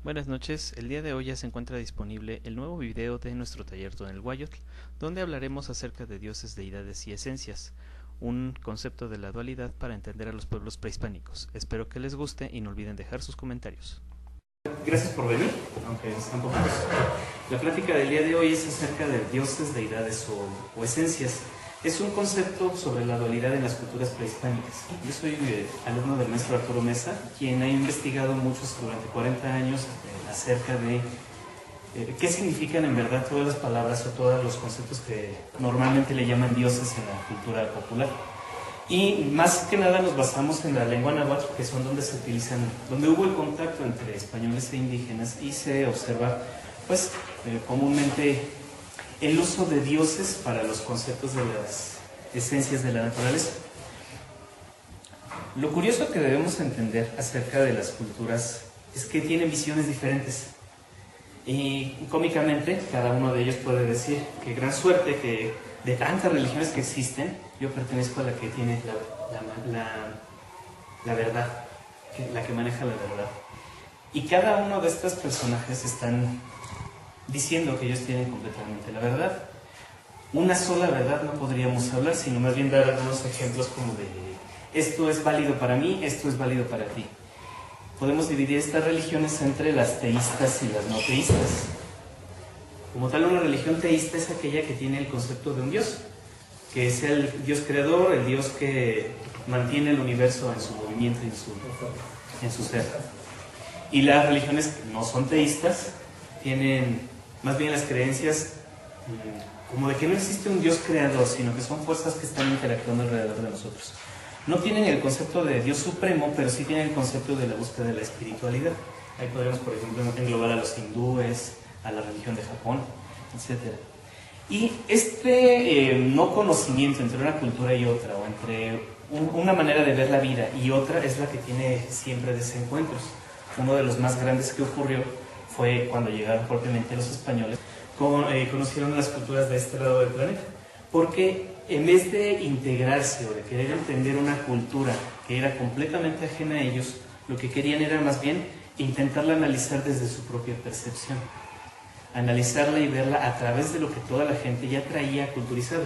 Buenas noches, el día de hoy ya se encuentra disponible el nuevo video de nuestro taller Tonelhuayotl, donde hablaremos acerca de dioses, deidades y esencias, un concepto de la dualidad para entender a los pueblos prehispánicos. Espero que les guste y no olviden dejar sus comentarios. Gracias por venir, aunque están pocos. La plática del día de hoy es acerca de dioses, deidades o esencias. Es un concepto sobre la dualidad en las culturas prehispánicas. Yo soy alumno del maestro Arturo Mesa, quien ha investigado mucho durante 40 años acerca de qué significan en verdad todas las palabras o todos los conceptos que normalmente le llaman dioses en la cultura popular. Y más que nada nos basamos en la lengua náhuatl, que son donde se utilizan, donde hubo el contacto entre españoles e indígenas, y se observa pues comúnmente el uso de dioses para los conceptos de las esencias de la naturaleza. Lo curioso que debemos entender acerca de las culturas es que tienen visiones diferentes. Y cómicamente, cada uno de ellos puede decir que gran suerte que de tantas religiones que existen, yo pertenezco a la que tiene la verdad, la que maneja la verdad. Y cada uno de estos personajes están diciendo que ellos tienen completamente la verdad. Una sola verdad no podríamos hablar, sino más bien dar algunos ejemplos como de esto es válido para mí, esto es válido para ti. Podemos dividir estas religiones entre las teístas y las no teístas. Como tal, una religión teísta es aquella que tiene el concepto de un Dios, que sea el Dios creador, el Dios que mantiene el universo en su movimiento y en su ser. Y las religiones que no son teístas tienen más bien las creencias como de que no existe un Dios creador, sino que son fuerzas que están interactuando alrededor de nosotros. No tienen el concepto de Dios supremo, pero sí tienen el concepto de la búsqueda de la espiritualidad. Ahí podríamos, por ejemplo, englobar a los hindúes, a la religión de Japón, etc. Y este no conocimiento entre una cultura y otra, o entre una manera de ver la vida y otra, es la que tiene siempre desencuentros. Uno de los más grandes que ocurrió fue cuando llegaron propiamente los españoles, conocieron las culturas de este lado del planeta, porque en vez de integrarse o de querer entender una cultura que era completamente ajena a ellos, lo que querían era más bien intentarla analizar desde su propia percepción, analizarla y verla a través de lo que toda la gente ya traía culturizado.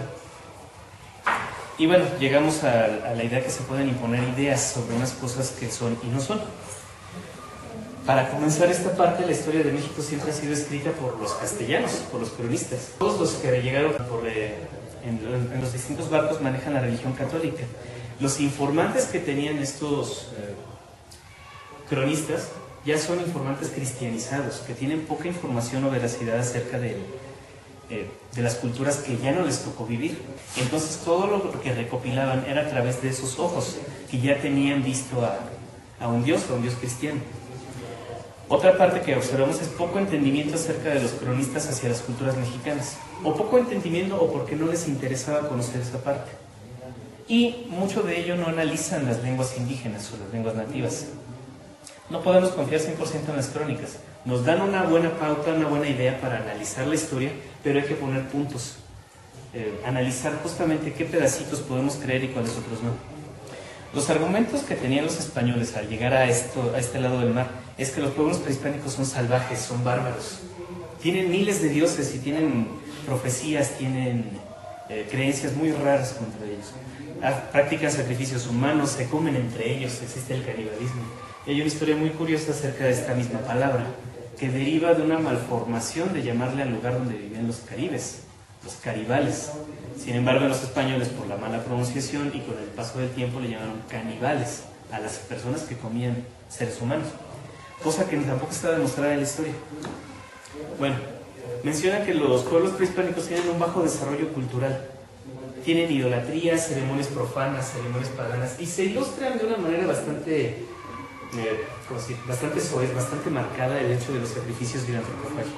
Y bueno, llegamos a la idea que se pueden imponer ideas sobre unas cosas que son y no son. Para comenzar esta parte, la historia de México siempre ha sido escrita por los castellanos, por los cronistas. Todos los que llegaron en los distintos barcos manejan la religión católica. Los informantes que tenían estos cronistas ya son informantes cristianizados, que tienen poca información o veracidad acerca de las culturas que ya no les tocó vivir. Entonces todo lo que recopilaban era a través de esos ojos, que ya tenían visto a un Dios cristiano. Otra parte que observamos es poco entendimiento acerca de los cronistas hacia las culturas mexicanas. O poco entendimiento o porque no les interesaba conocer esa parte. Y mucho de ello no analizan las lenguas indígenas o las lenguas nativas. No podemos confiar 100% en las crónicas. Nos dan una buena pauta, una buena idea para analizar la historia, pero hay que poner puntos. Analizar justamente qué pedacitos podemos creer y cuáles otros no. Los argumentos que tenían los españoles al llegar a este lado del mar es que los pueblos prehispánicos son salvajes, son bárbaros. Tienen miles de dioses y tienen profecías, tienen creencias muy raras contra ellos. Practican sacrificios humanos, se comen entre ellos, existe el canibalismo. Y hay una historia muy curiosa acerca de esta misma palabra, que deriva de una malformación de llamarle al lugar donde vivían los caribes, los caribales. Sin embargo, los españoles, por la mala pronunciación y con el paso del tiempo, le llamaron caníbales a las personas que comían seres humanos, cosa que tampoco está demostrada en la historia. Bueno, menciona que los pueblos prehispánicos tienen un bajo desarrollo cultural, tienen idolatrías, ceremonias profanas, ceremonias paganas, y se ilustran de una manera bastante soez, bastante marcada el hecho de los sacrificios y la antropofagia.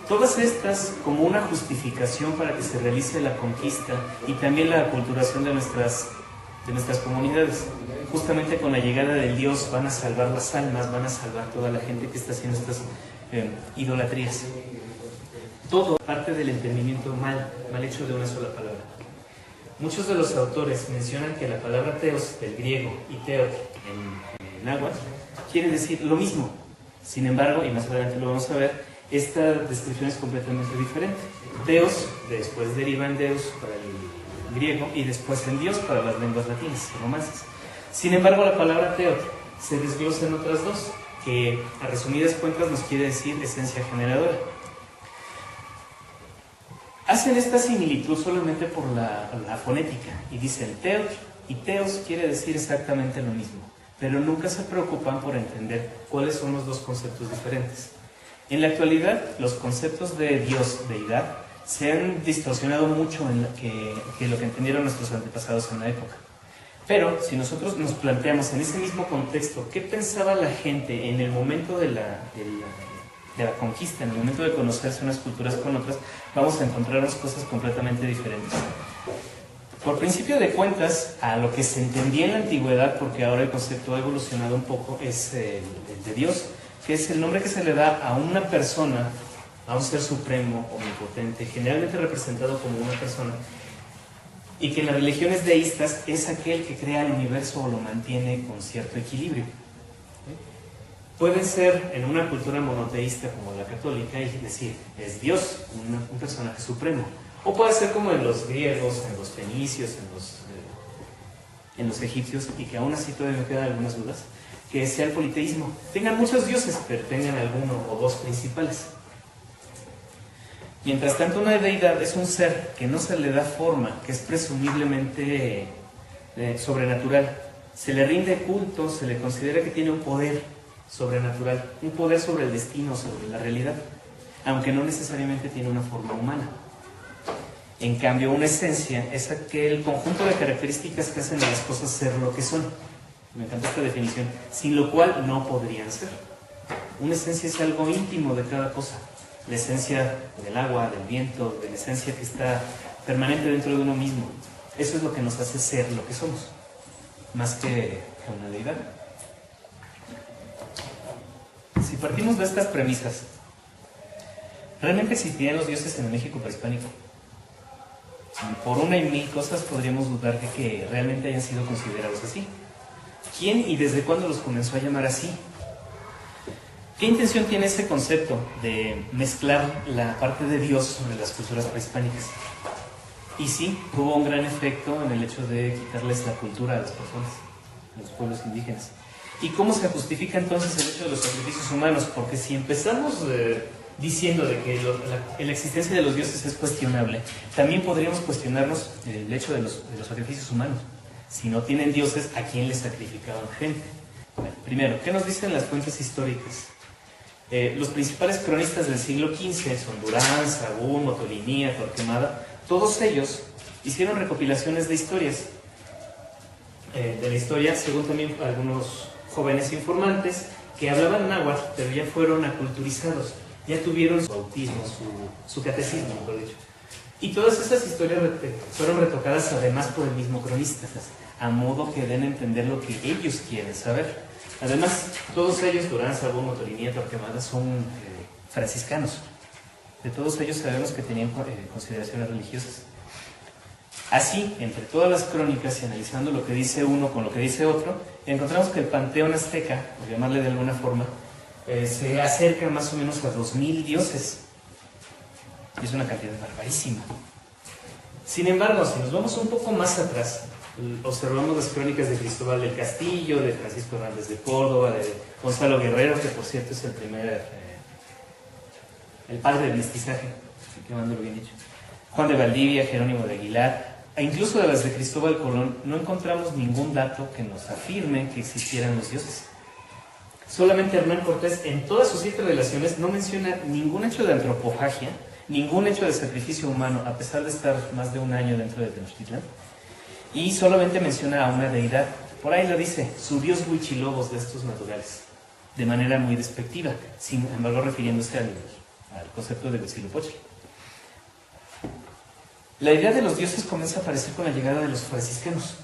Todas estas como una justificación para que se realice la conquista y también la aculturación de nuestras comunidades. Justamente con la llegada del Dios van a salvar las almas, van a salvar toda la gente que está haciendo estas idolatrías. Todo parte del entendimiento mal hecho de una sola palabra. Muchos de los autores mencionan que la palabra teos del griego y teo en náhuatl quiere decir lo mismo. Sin embargo, y más adelante lo vamos a ver, esta descripción es completamente diferente. Theos después deriva en Deus para el griego y después en Dios para las lenguas latinas y romances. Sin embargo, la palabra Theot se desglosa en otras dos, que a resumidas cuentas nos quiere decir esencia generadora. Hacen esta similitud solamente por la fonética y dicen Theot y Theos quiere decir exactamente lo mismo, pero nunca se preocupan por entender cuáles son los dos conceptos diferentes. En la actualidad, los conceptos de Dios, deidad, se han distorsionado mucho en lo que entendieron nuestros antepasados en la época. Pero si nosotros nos planteamos en ese mismo contexto, ¿qué pensaba la gente en el momento de la conquista, en el momento de conocerse unas culturas con otras? Vamos a encontrarnos cosas completamente diferentes. Por principio de cuentas, a lo que se entendía en la antigüedad, porque ahora el concepto ha evolucionado un poco, es el de Dios, que es el nombre que se le da a una persona, a un ser supremo, omnipotente, generalmente representado como una persona, y que en las religiones deístas es aquel que crea el universo o lo mantiene con cierto equilibrio. Puede ser en una cultura monoteísta como la católica y decir, es Dios, un personaje supremo. O puede ser como en los griegos, en los fenicios, en los egipcios, y que aún así todavía me quedan algunas dudas, que sea el politeísmo. Tengan muchos dioses, pero tengan alguno o dos principales. Mientras tanto, una deidad es un ser que no se le da forma, que es presumiblemente sobrenatural. Se le rinde culto, se le considera que tiene un poder sobrenatural, un poder sobre el destino, sobre la realidad, aunque no necesariamente tiene una forma humana. En cambio, una esencia es aquel conjunto de características que hacen a las cosas ser lo que son. Me encanta esta definición, sin lo cual no podrían ser. Una esencia es algo íntimo de cada cosa. La esencia del agua, del viento, de la esencia que está permanente dentro de uno mismo. Eso es lo que nos hace ser lo que somos, más que una deidad. Si partimos de estas premisas, ¿realmente existían los dioses en el México prehispánico? Por una y mil cosas podríamos dudar de que realmente hayan sido considerados así. ¿Quién y desde cuándo los comenzó a llamar así? ¿Qué intención tiene ese concepto de mezclar la parte de Dios sobre las culturas prehispánicas? Y sí, tuvo un gran efecto en el hecho de quitarles la cultura a las personas, a los pueblos indígenas. ¿Y cómo se justifica entonces el hecho de los sacrificios humanos? Porque si empezamos diciendo de que la existencia de los dioses es cuestionable, también podríamos cuestionarnos el hecho de los sacrificios humanos. Si no tienen dioses, ¿a quién les sacrificaban gente? Bueno, primero, ¿qué nos dicen las fuentes históricas? Los principales cronistas del siglo XV son Durán, Sagún, Motolinía, Torquemada. Todos ellos hicieron recopilaciones de historias. De la historia, según también algunos jóvenes informantes que hablaban náhuatl, pero ya fueron aculturizados, ya tuvieron su bautismo, su catecismo, mejor dicho. Y todas esas historias fueron retocadas además por el mismo cronista, a modo que den a entender lo que ellos quieren saber. Además, todos ellos, Durán, Sagún, Motolinía, Torquemada, son franciscanos. De todos ellos sabemos que tenían consideraciones religiosas. Así, entre todas las crónicas y analizando lo que dice uno con lo que dice otro, encontramos que el panteón azteca, por llamarle de alguna forma, se acerca más o menos a 2000 dioses. Y es una cantidad barbarísima. Sin embargo, si nos vamos un poco más atrás, observamos las crónicas de Cristóbal del Castillo, de Francisco Hernández de Córdoba, de Gonzalo Guerrero, que por cierto es el padre del mestizaje, quemándolo bien dicho, Juan de Valdivia, Jerónimo de Aguilar, e incluso de las de Cristóbal Colón, no encontramos ningún dato que nos afirme que existieran los dioses. Solamente Hernán Cortés, en todas sus 7 relaciones, no menciona ningún hecho de antropofagia, ningún hecho de sacrificio humano, a pesar de estar más de un año dentro de Tenochtitlán, y solamente menciona a una deidad. Por ahí lo dice, su dios Huichilobos de estos naturales, de manera muy despectiva, sin embargo refiriéndose al concepto de Huitzilopochtli. La idea de los dioses comienza a aparecer con la llegada de los franciscanos.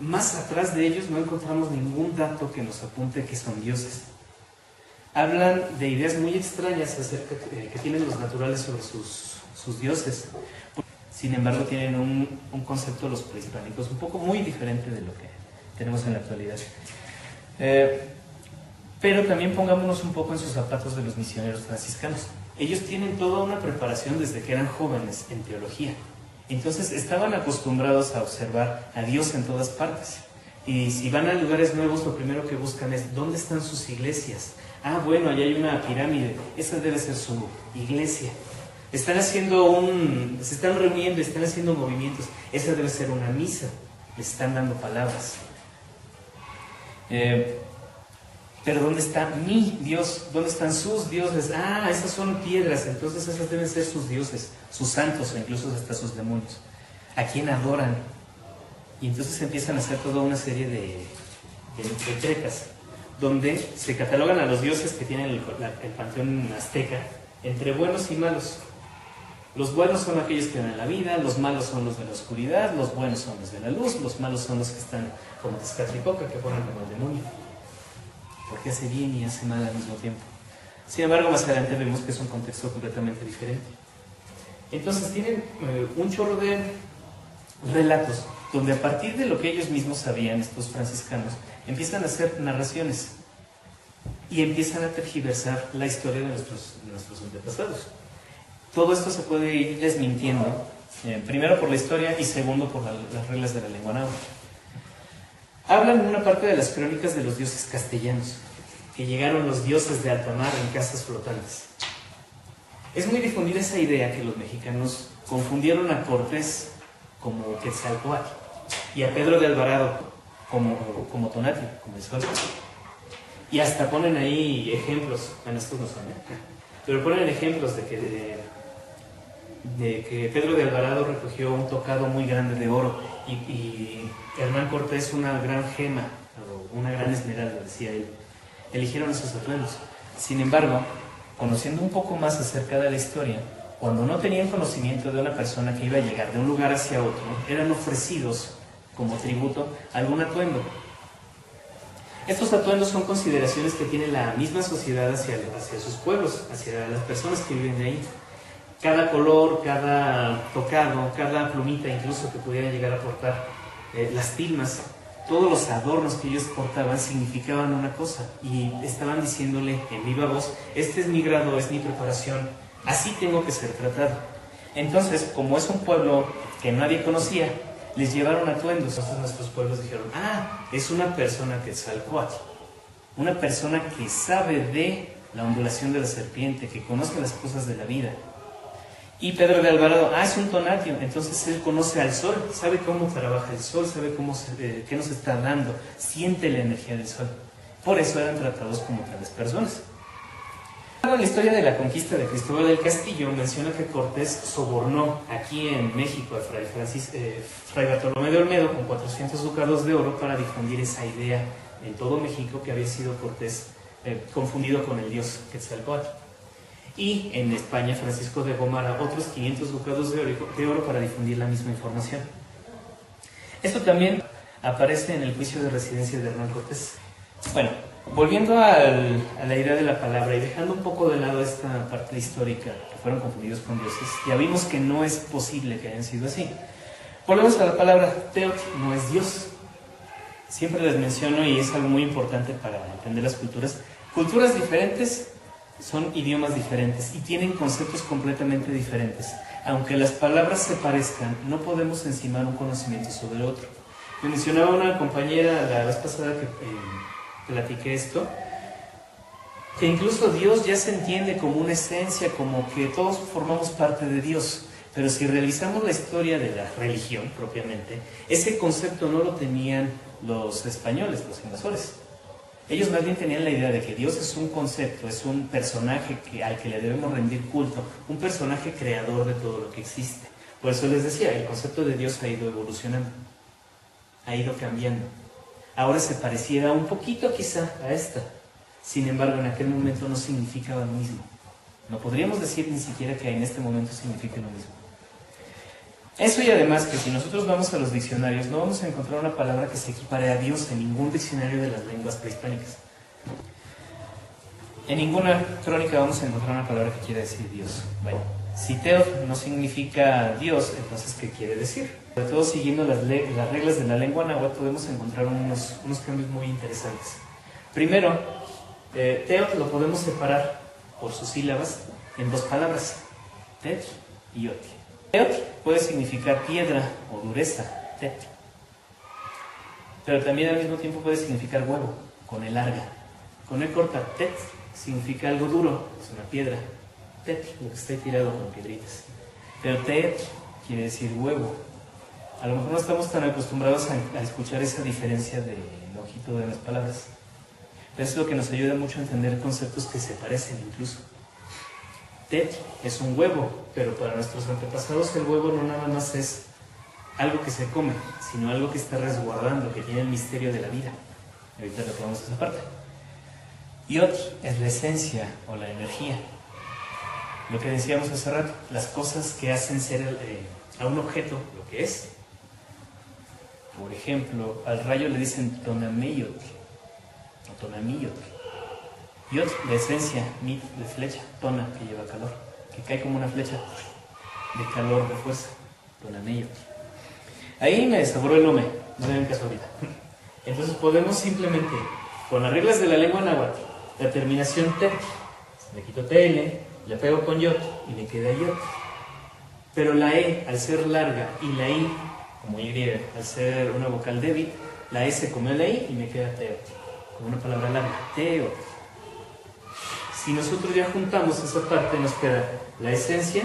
Más atrás de ellos no encontramos ningún dato que nos apunte que son dioses. Hablan de ideas muy extrañas acerca que tienen los naturales sobre sus dioses. Sin embargo, tienen un concepto los prehispánicos un poco muy diferente de lo que tenemos en la actualidad. Pero también pongámonos un poco en sus zapatos de los misioneros franciscanos. Ellos tienen toda una preparación desde que eran jóvenes en teología. Entonces estaban acostumbrados a observar a Dios en todas partes. Y si van a lugares nuevos, lo primero que buscan es ¿dónde están sus iglesias? Ah, bueno, allá hay una pirámide, esa debe ser su iglesia. Se están reuniendo, están haciendo movimientos, esa debe ser una misa. Les están dando palabras. Pero ¿dónde está mi Dios? ¿Dónde están sus dioses? Ah, esas son piedras, entonces esas deben ser sus dioses, sus santos o incluso hasta sus demonios. ¿A quién adoran? Y entonces empiezan a hacer toda una serie de tretas, donde se catalogan a los dioses que tienen el panteón azteca entre buenos y malos. Los buenos son aquellos que dan en la vida, los malos son los de la oscuridad, los buenos son los de la luz, los malos son los que están como Tezcatlipoca, que fueron como el demonio, porque hace bien y hace mal al mismo tiempo. Sin embargo, más adelante vemos que es un contexto completamente diferente. Entonces tienen un chorro de relatos, donde a partir de lo que ellos mismos sabían, estos franciscanos, empiezan a hacer narraciones y empiezan a tergiversar la historia de nuestros antepasados. Todo esto se puede ir desmintiendo, primero por la historia y segundo por las reglas de la lengua náhuatl. Hablan en una parte de las crónicas de los dioses castellanos, que llegaron los dioses de alta mar en casas flotantes. Es muy difundida esa idea que los mexicanos confundieron a Cortés como Quetzalcóatl y a Pedro de Alvarado como Tonatiuh, como el sol. Y hasta ponen ahí ejemplos, bueno, estos no son, pero ponen ejemplos de que Pedro de Alvarado recogió un tocado muy grande de oro y Hernán Cortés una gran gema, o una gran esmeralda, decía él. Eligieron esos atuendos. Sin embargo, conociendo un poco más acerca de la historia, cuando no tenían conocimiento de una persona que iba a llegar de un lugar hacia otro, eran ofrecidos como tributo algún atuendo. Estos atuendos son consideraciones que tiene la misma sociedad hacia sus pueblos, hacia las personas que viven de ahí. Cada color, cada tocado, cada plumita incluso que pudiera llegar a portar, las tilmas, todos los adornos que ellos portaban significaban una cosa y estaban diciéndole en viva voz, este es mi grado, es mi preparación, así tengo que ser tratado. Entonces, como es un pueblo que nadie conocía, les llevaron atuendos. Entonces nuestros pueblos dijeron, es una persona Quetzalcóatl, una persona que sabe de la ondulación de la serpiente, que conoce las cosas de la vida. Y Pedro de Alvarado, es un Tonatiuh, entonces él conoce al sol, sabe cómo trabaja el sol, sabe qué nos está dando, siente la energía del sol. Por eso eran tratados como tales personas. La historia de la conquista de Cristóbal del Castillo menciona que Cortés sobornó aquí en México a Fray Bartolomé de Olmedo con 400 ducados de oro para difundir esa idea en todo México que había sido Cortés confundido con el dios Quetzalcóatl. Y en España Francisco de Gomara otros 500 ducados de oro para difundir la misma información. Esto también aparece en el juicio de residencia de Hernán Cortés. Bueno, volviendo a la idea de la palabra y dejando un poco de lado esta parte histórica, que fueron confundidos con dioses, ya vimos que no es posible que hayan sido así. Volvemos a la palabra, Teotl no es Dios. Siempre les menciono, y es algo muy importante para entender las culturas diferentes son idiomas diferentes y tienen conceptos completamente diferentes. Aunque las palabras se parezcan, no podemos encimar un conocimiento sobre otro. Me mencionaba una compañera la vez pasada que platiqué esto, que incluso Dios ya se entiende como una esencia, como que todos formamos parte de Dios. Pero si revisamos la historia de la religión propiamente, ese concepto no lo tenían los españoles, los invasores. Ellos más bien tenían la idea de que Dios es un concepto, es un personaje al que le debemos rendir culto, un personaje creador de todo lo que existe. Por eso les decía, el concepto de Dios ha ido evolucionando, ha ido cambiando. Ahora se pareciera un poquito quizá a esta, sin embargo en aquel momento no significaba lo mismo. No podríamos decir ni siquiera que en este momento signifique lo mismo. Eso, y además que si nosotros vamos a los diccionarios no vamos a encontrar una palabra que se equipare a Dios en ningún diccionario de las lenguas prehispánicas. En ninguna crónica vamos a encontrar una palabra que quiera decir Dios. Bueno, si Teotl no significa Dios, entonces ¿qué quiere decir? Sobre todo siguiendo las reglas de la lengua náhuatl podemos encontrar unos cambios muy interesantes. Primero, Teot lo podemos separar por sus sílabas en dos palabras, tet y yot. Teot puede significar piedra o dureza, tet, pero también al mismo tiempo puede significar huevo, con el larga. Con el corta, tet significa algo duro, es una piedra, tet, lo que está tirado con piedritas. Pero tet quiere decir huevo. A lo mejor no estamos tan acostumbrados a escuchar esa diferencia de longitud de las palabras. Pero es lo que nos ayuda mucho a entender conceptos que se parecen incluso. Tet es un huevo, pero para nuestros antepasados el huevo no nada más es algo que se come, sino algo que está resguardando, que tiene el misterio de la vida. Ahorita retomamos esa parte. Yot es la esencia o la energía. Lo que decíamos hace rato, las cosas que hacen ser a un objeto lo que es. Por ejemplo, al rayo le dicen tonameyot o tonamiyot. Yot, la esencia, mit, de flecha, tona, que lleva calor, que cae como una flecha de calor, de fuerza, tonameyot. Ahí me desaboró el nome, no me den caso ahorita. Entonces podemos simplemente, con las reglas de la lengua náhuatl, la terminación tet, le quito tl, la pego con yot y me queda yot. Pero la e, al ser larga, y la i, como y, al ser una vocal débil, la e se comió la i y me queda teot, como una palabra larga, teot. Si nosotros ya juntamos esa parte, nos queda la esencia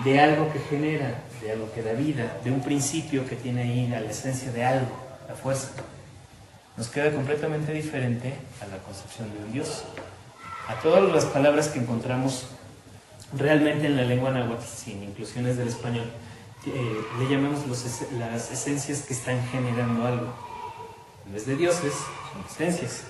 de algo que genera, de algo que da vida, de un principio que tiene ahí la esencia de algo, la fuerza. Nos queda completamente diferente a la concepción de un Dios. A todas las palabras que encontramos realmente en la lengua náhuatl, sin inclusiones del español, le llamamos las esencias que están generando algo. En vez de dioses, son esencias.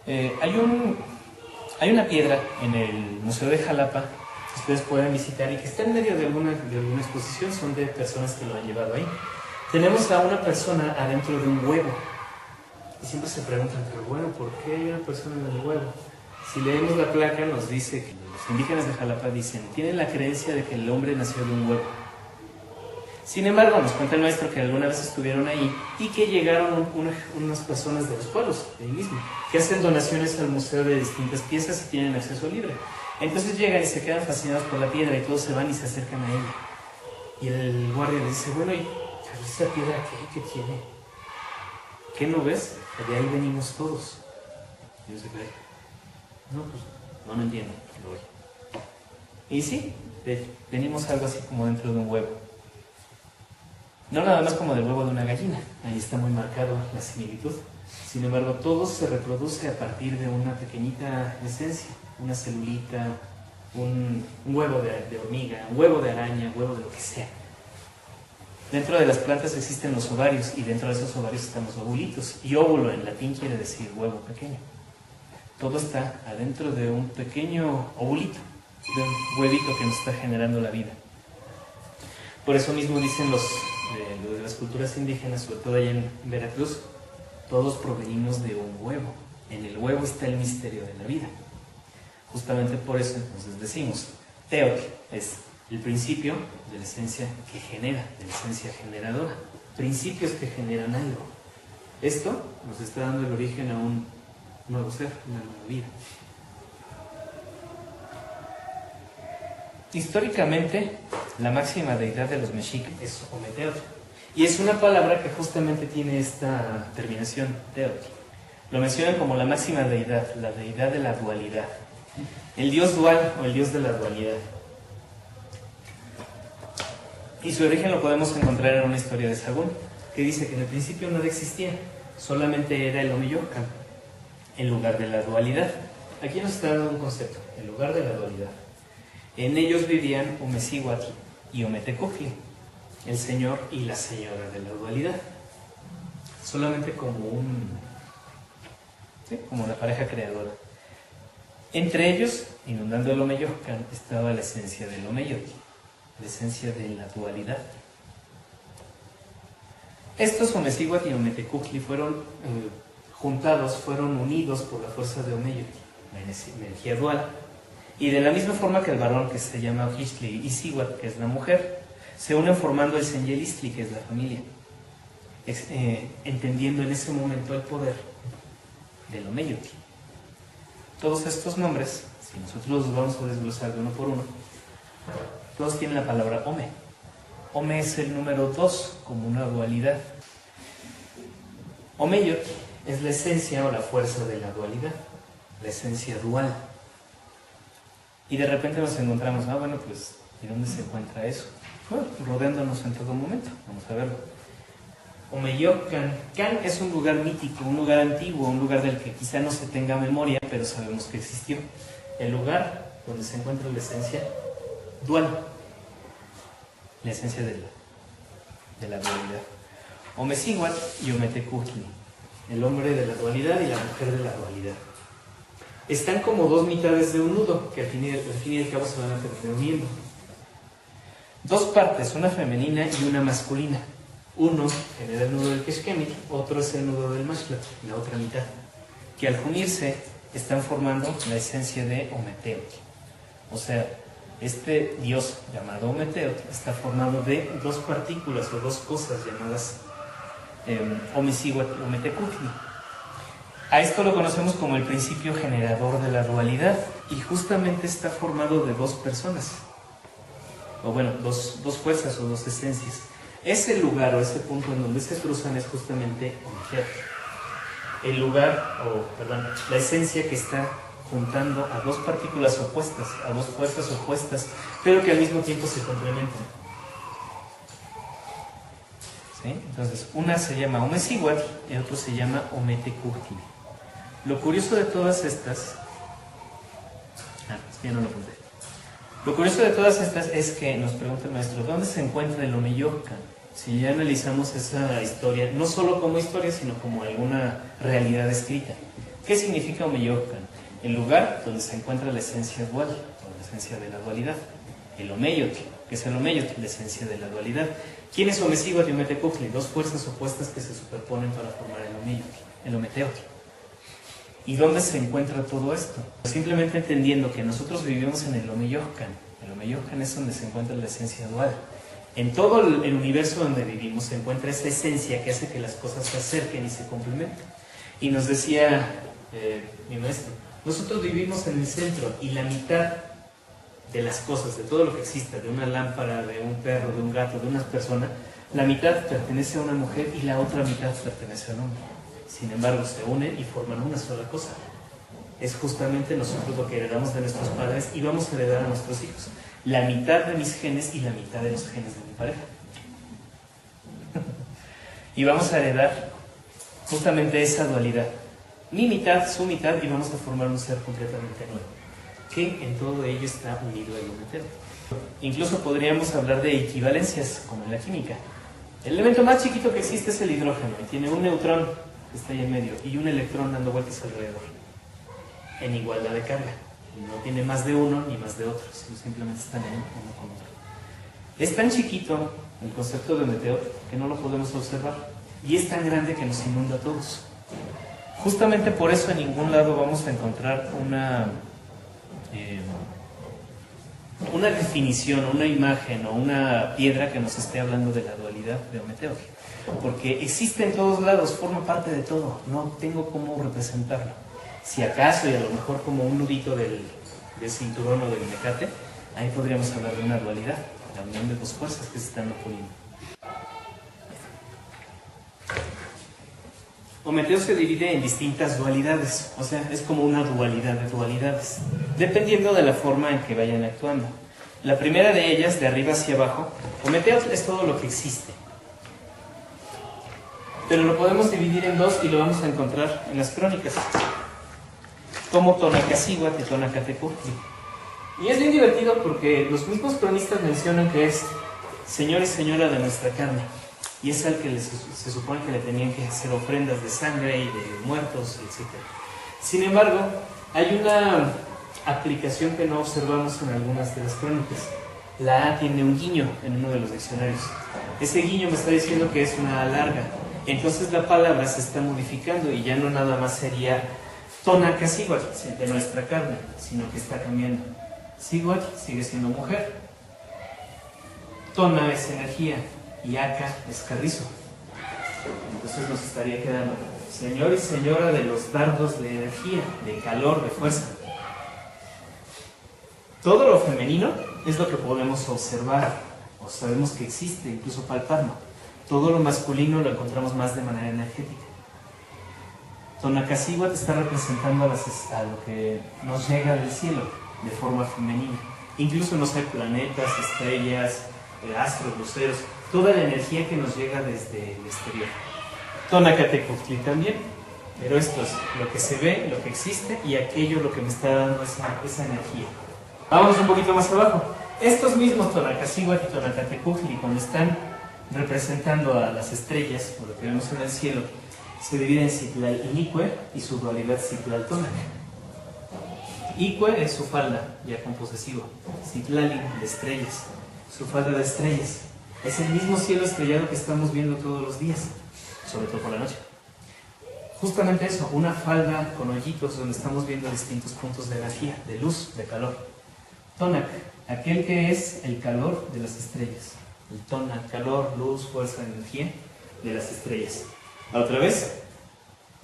Hay una piedra en el Museo de Jalapa que ustedes pueden visitar y que está en medio de alguna exposición, son de personas que lo han llevado ahí. Tenemos a una persona adentro de un huevo. Y siempre se preguntan, pero bueno, ¿por qué hay una persona en el huevo? Si leemos la placa nos dice que los indígenas de Jalapa dicen, tienen la creencia de que el hombre nació de un huevo. Sin embargo, nos cuenta el maestro que alguna vez estuvieron ahí y que llegaron unas personas de los pueblos, de ahí mismo, que hacen donaciones al museo de distintas piezas y tienen acceso libre. Entonces llegan y se quedan fascinados por la piedra y todos se van y se acercan a ella. Y el guardia le dice, bueno, ¿y esta piedra qué tiene? ¿Qué no ves? De ahí venimos todos. Y yo se cae. No, pues no entiendo. Y sí, venimos algo así como dentro de un huevo. No nada más como del huevo de una gallina, ahí está muy marcado la similitud. Sin embargo, todo se reproduce a partir de una pequeñita esencia, una celulita, un huevo de hormiga, un huevo de araña, un huevo de lo que sea. Dentro de las plantas existen los ovarios y dentro de esos ovarios están los ovulitos. Y óvulo en latín quiere decir huevo pequeño. Todo está adentro de un pequeño ovulito, de un huevito que nos está generando la vida. Por eso mismo dicen los de las culturas indígenas, sobre todo allá en Veracruz, todos provenimos de un huevo. En el huevo está el misterio de la vida. Justamente por eso entonces decimos, Teot es el principio de la esencia que genera, de la esencia generadora. Principios que generan algo. Esto nos está dando el origen a un nuevo ser, una nueva vida. Históricamente, la máxima deidad de los mexicas es Ometeotl. Y es una palabra que justamente tiene esta terminación, Teotl. Lo mencionan como la máxima deidad, la deidad de la dualidad. El dios dual o el dios de la dualidad. Y su origen lo podemos encontrar en una historia de Sagún, que dice que en el principio nada existía, solamente era el Omeyocan, en lugar de la dualidad. Aquí nos está dando un concepto, en lugar de la dualidad. En ellos vivían Omecíhuatl y Ometecocli, el señor y la señora de la dualidad. Solamente como como la pareja creadora. Entre ellos, inundando el Omeyocan, estaba la esencia del Omeyotl, la esencia de la dualidad. Estos Omecíhuatl y Ometecocli fueron juntados, fueron unidos por la fuerza de Omeyotl, la energía dual. Y de la misma forma que el varón, que se llama Ojixtli, y Cihuatl, que es la mujer, se unen formando el Senyelistli, que es la familia, entendiendo en ese momento el poder del Omeyotl. Todos estos nombres, si nosotros los vamos a desglosar de uno por uno, todos tienen la palabra Ome. Ome es el número 2 como una dualidad. Omeyotl es la esencia o la fuerza de la dualidad, la esencia dual. Y de repente nos encontramos, bueno, pues, ¿y dónde se encuentra eso? Bueno, rodeándonos en todo momento. Vamos a verlo. Omeyocan. Can es un lugar mítico, un lugar antiguo, un lugar del que quizá no se tenga memoria, pero sabemos que existió. El lugar donde se encuentra la esencia dual, la esencia de la dualidad. Omecihuatl y Ometecutli, el hombre de la dualidad y la mujer de la dualidad. Están como dos mitades de un nudo, que al fin y al cabo se van a terminar uniendo. Dos partes, una femenina y una masculina. Uno genera el nudo del Keshkemit, otro es el nudo del Mashlat, la otra mitad, que al unirse están formando la esencia de Ometeotl. O sea, este dios llamado Ometeotl está formado de dos partículas o dos cosas llamadas Omecihuatl y Ometecutli. A esto lo conocemos como el principio generador de la dualidad, y justamente está formado de dos personas, o bueno, dos fuerzas o dos esencias. Ese lugar o ese punto en donde se cruzan es justamente Ometeotl. El lugar, la esencia que está juntando a dos partículas opuestas, a dos fuerzas opuestas, pero que al mismo tiempo se complementan. ¿Sí? Entonces, una se llama Omecihuatl y otro se llama Ometecutli. Lo curioso de todas estas... es que ya no lo apunté. Lo curioso de todas estas es que nos pregunta el maestro, ¿dónde se encuentra el Omeyocan? Si ya analizamos esa historia, no solo como historia, sino como alguna realidad escrita. ¿Qué significa Omeyocan? El lugar donde se encuentra la esencia dual, o la esencia de la dualidad. El Omeyotl, que es el Omeyotl, la esencia de la dualidad. ¿Quién es Omecihuatl y Ometecutli? Dos fuerzas opuestas que se superponen para formar el Omeyotl, el Ometeotl. ¿Y dónde se encuentra todo esto? Simplemente entendiendo que nosotros vivimos en el Omeyocan. El Omeyocan es donde se encuentra la esencia dual. En todo el universo donde vivimos se encuentra esa esencia que hace que las cosas se acerquen y se complementen. Y nos decía mi maestro, nosotros vivimos en el centro y la mitad de las cosas, de todo lo que exista, de una lámpara, de un perro, de un gato, de una persona, la mitad pertenece a una mujer y la otra mitad pertenece a un hombre. Sin embargo, se unen y forman una sola cosa. Es justamente nosotros lo que heredamos de nuestros padres y vamos a heredar a nuestros hijos. La mitad de mis genes y la mitad de los genes de mi pareja. Y vamos a heredar justamente esa dualidad. Mi mitad, su mitad, y vamos a formar un ser completamente nuevo. Que en todo ello está unido el Ometeotl. Incluso podríamos hablar de equivalencias, como en la química. El elemento más chiquito que existe es el hidrógeno, y tiene un neutrón que está ahí en medio y un electrón dando vueltas alrededor, en igualdad de carga. No tiene más de uno ni más de otro, sino simplemente están en uno con otro. Es tan chiquito el concepto de Ometeotl que no lo podemos observar, y es tan grande que nos inunda a todos. Justamente por eso en ningún lado vamos a encontrar una definición, una imagen o una piedra que nos esté hablando de la dualidad de Ometeotl, porque existe en todos lados, forma parte de todo, no tengo cómo representarlo. Si acaso, y a lo mejor como un nudito del cinturón o del mecate, ahí podríamos hablar de una dualidad, la unión de dos fuerzas que se están oponiendo. Ometeotl se divide en distintas dualidades, o sea, es como una dualidad de dualidades, dependiendo de la forma en que vayan actuando. La primera de ellas, de arriba hacia abajo, Ometeotl es todo lo que existe. Pero lo podemos dividir en dos y lo vamos a encontrar en las crónicas, como Tonacasíhuatl y Tonacatecutli. Y es bien divertido porque los mismos cronistas mencionan que es señor y señora de nuestra carne, y es al que se supone que le tenían que hacer ofrendas de sangre y de muertos, etc. Sin embargo, hay una aplicación que no observamos en algunas de las crónicas. La A tiene un guiño en uno de los diccionarios. Ese guiño me está diciendo que es una A larga. Entonces la palabra se está modificando y ya no nada más sería Tonacasíhuatl, de nuestra carne, sino que está cambiando. Síhuatl sigue siendo mujer. Tona es energía y Aca es carrizo. Entonces nos estaría quedando señor y señora de los dardos de energía, de calor, de fuerza. Todo lo femenino es lo que podemos observar, o sabemos que existe, incluso palparlo. Todo lo masculino lo encontramos más de manera energética. Tonacasíhuatl está representando a lo que nos llega del cielo de forma femenina. Incluso, no sé, planetas, estrellas, astros, luceros, toda la energía que nos llega desde el exterior. Tonacatecutli también, pero esto es lo que se ve, lo que existe y aquello lo que me está dando esa energía. Vámonos un poquito más abajo. Estos mismos Tonacasíhuatl y Tonacatecutli, cuando están representando a las estrellas, o lo que vemos en el cielo, se dividen en Citlal-Inicue y su dualidad Citlal-Tonac. Icue es su falda, ya con posesivo. Citlali, de estrellas, su falda de estrellas. Es el mismo cielo estrellado que estamos viendo todos los días, sobre todo por la noche. Justamente eso, una falda con hoyitos donde estamos viendo distintos puntos de energía, de luz, de calor. Tonac, aquel que es el calor de las estrellas. El Tonac, calor, luz, fuerza, energía de las estrellas. Otra vez,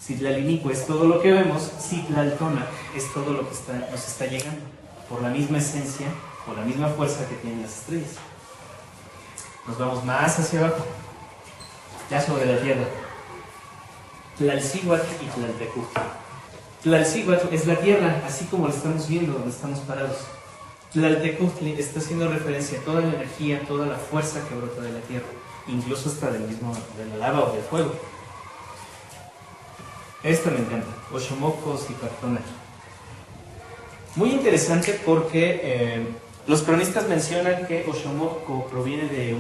Citlal-Inicue es todo lo que vemos, Citlal-Tonac es todo lo que nos está llegando, por la misma esencia, por la misma fuerza que tienen las estrellas. Nos vamos más hacia abajo, ya sobre la tierra. Tlalcíhuatl y Tlaltecutli. Tlalcíhuatl es la tierra, así como la estamos viendo, donde estamos parados. Tlaltecutli está haciendo referencia a toda la energía, toda la fuerza que brota de la tierra, incluso hasta de la lava o del fuego. Esta me encanta, Oxomoco y Pactona. Muy interesante porque los cronistas mencionan que Oxomoco proviene de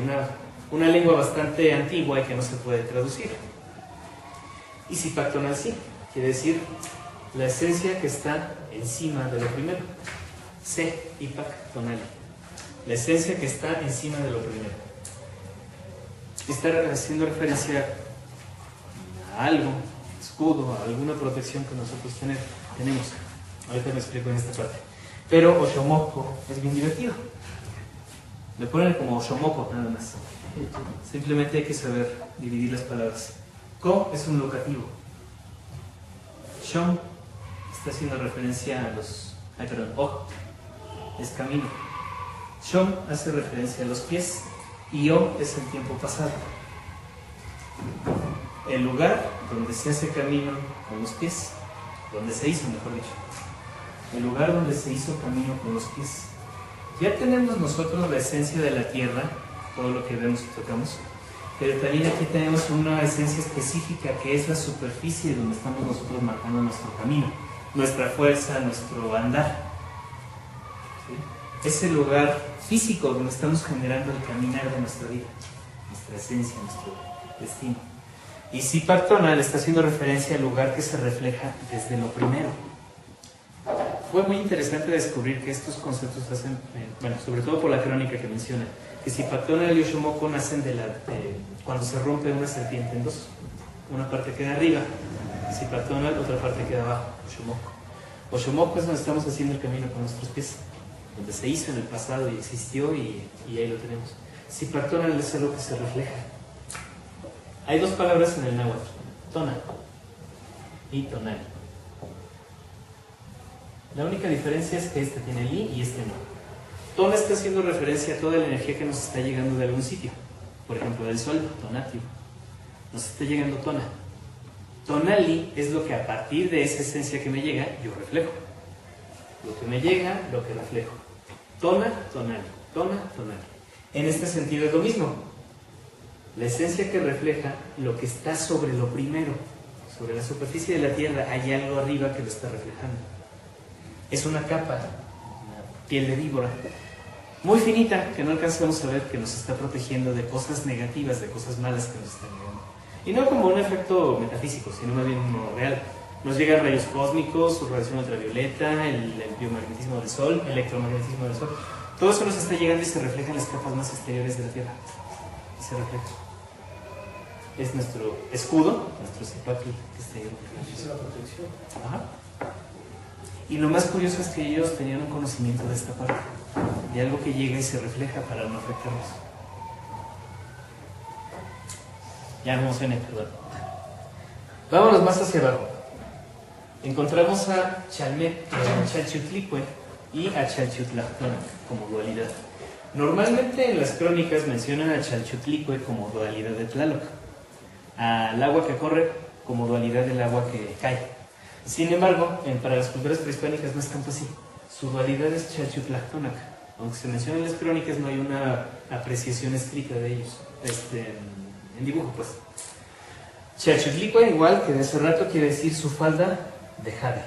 una lengua bastante antigua y que no se puede traducir. Y Zipactonal sí, quiere decir la esencia que está encima de lo primero. Se Ipac Tonali, la esencia que está encima de lo primero. Está haciendo referencia a algo, escudo, a alguna protección que nosotros tenemos. Ahorita me explico en esta parte. Pero Oxomoco es bien divertido. Le ponen como Oxomoco nada más. Simplemente hay que saber dividir las palabras. Ko es un locativo. Shom está haciendo referencia a los... O es camino. Shom hace referencia a los pies. Y O es el tiempo pasado. El lugar donde se hace camino con los pies. Donde se hizo, mejor dicho. El lugar donde se hizo camino con los pies. Ya tenemos nosotros la esencia de la tierra, todo lo que vemos y tocamos, pero también aquí tenemos una esencia específica que es la superficie donde estamos nosotros marcando nuestro camino, nuestra fuerza, nuestro andar. ¿Sí? Es el lugar físico donde estamos generando el caminar de nuestra vida, nuestra esencia, nuestro destino. Y Zipactonal está haciendo referencia al lugar que se refleja desde lo primero. Fue muy interesante descubrir que estos conceptos hacen, bueno, sobre todo por la crónica que menciona, que Zipactonal y Oxomoco nacen cuando se rompe una serpiente en dos. Una parte queda arriba, Zipactonal, otra parte queda abajo, Oxomoco. Oxomoco es donde estamos haciendo el camino con nuestros pies, donde se hizo en el pasado y existió y ahí lo tenemos. Zipactonal es algo que se refleja. Hay dos palabras en el náhuatl, tona y tonal. La única diferencia es que este tiene li y este no. Tona está haciendo referencia a toda la energía que nos está llegando de algún sitio. Por ejemplo, del sol, tonatio. Nos está llegando tona. Tonali es lo que a partir de esa esencia que me llega, yo reflejo. Lo que me llega, lo que reflejo. Tona, tonali. Tona, tonali. En este sentido es lo mismo. La esencia que refleja lo que está sobre lo primero. Sobre la superficie de la tierra hay algo arriba que lo está reflejando. Es una capa, una piel de víbora, muy finita, que no alcanzamos a ver, que nos está protegiendo de cosas negativas, de cosas malas que nos están llegando. Y no como un efecto metafísico, sino más bien uno real. Nos llegan rayos cósmicos, radiación ultravioleta, el biomagnetismo del Sol, el electromagnetismo del Sol. Todo eso nos está llegando y se refleja en las capas más exteriores de la Tierra. Y se refleja. Es nuestro escudo, nuestro zipactli que está ahí. Es la protección. Ajá. Y lo más curioso es que ellos tenían un conocimiento de esta parte, de algo que llega y se refleja para no afectarnos. Ya me emocioné, perdón. Vámonos más hacia abajo. Encontramos a Chalchutlicue y a Chalchutlactónac como dualidad. Normalmente en las crónicas mencionan a Chalchutlicue como dualidad de Tlaloc, al agua que corre como dualidad del agua que cae. Sin embargo, para las culturas prehispánicas no es tanto así. Su dualidad es Chalchutlactónac. Aunque se menciona en las crónicas, no hay una apreciación escrita de ellos, en dibujo pues. Chalchutlicue, igual que de hace rato, quiere decir su falda de jade,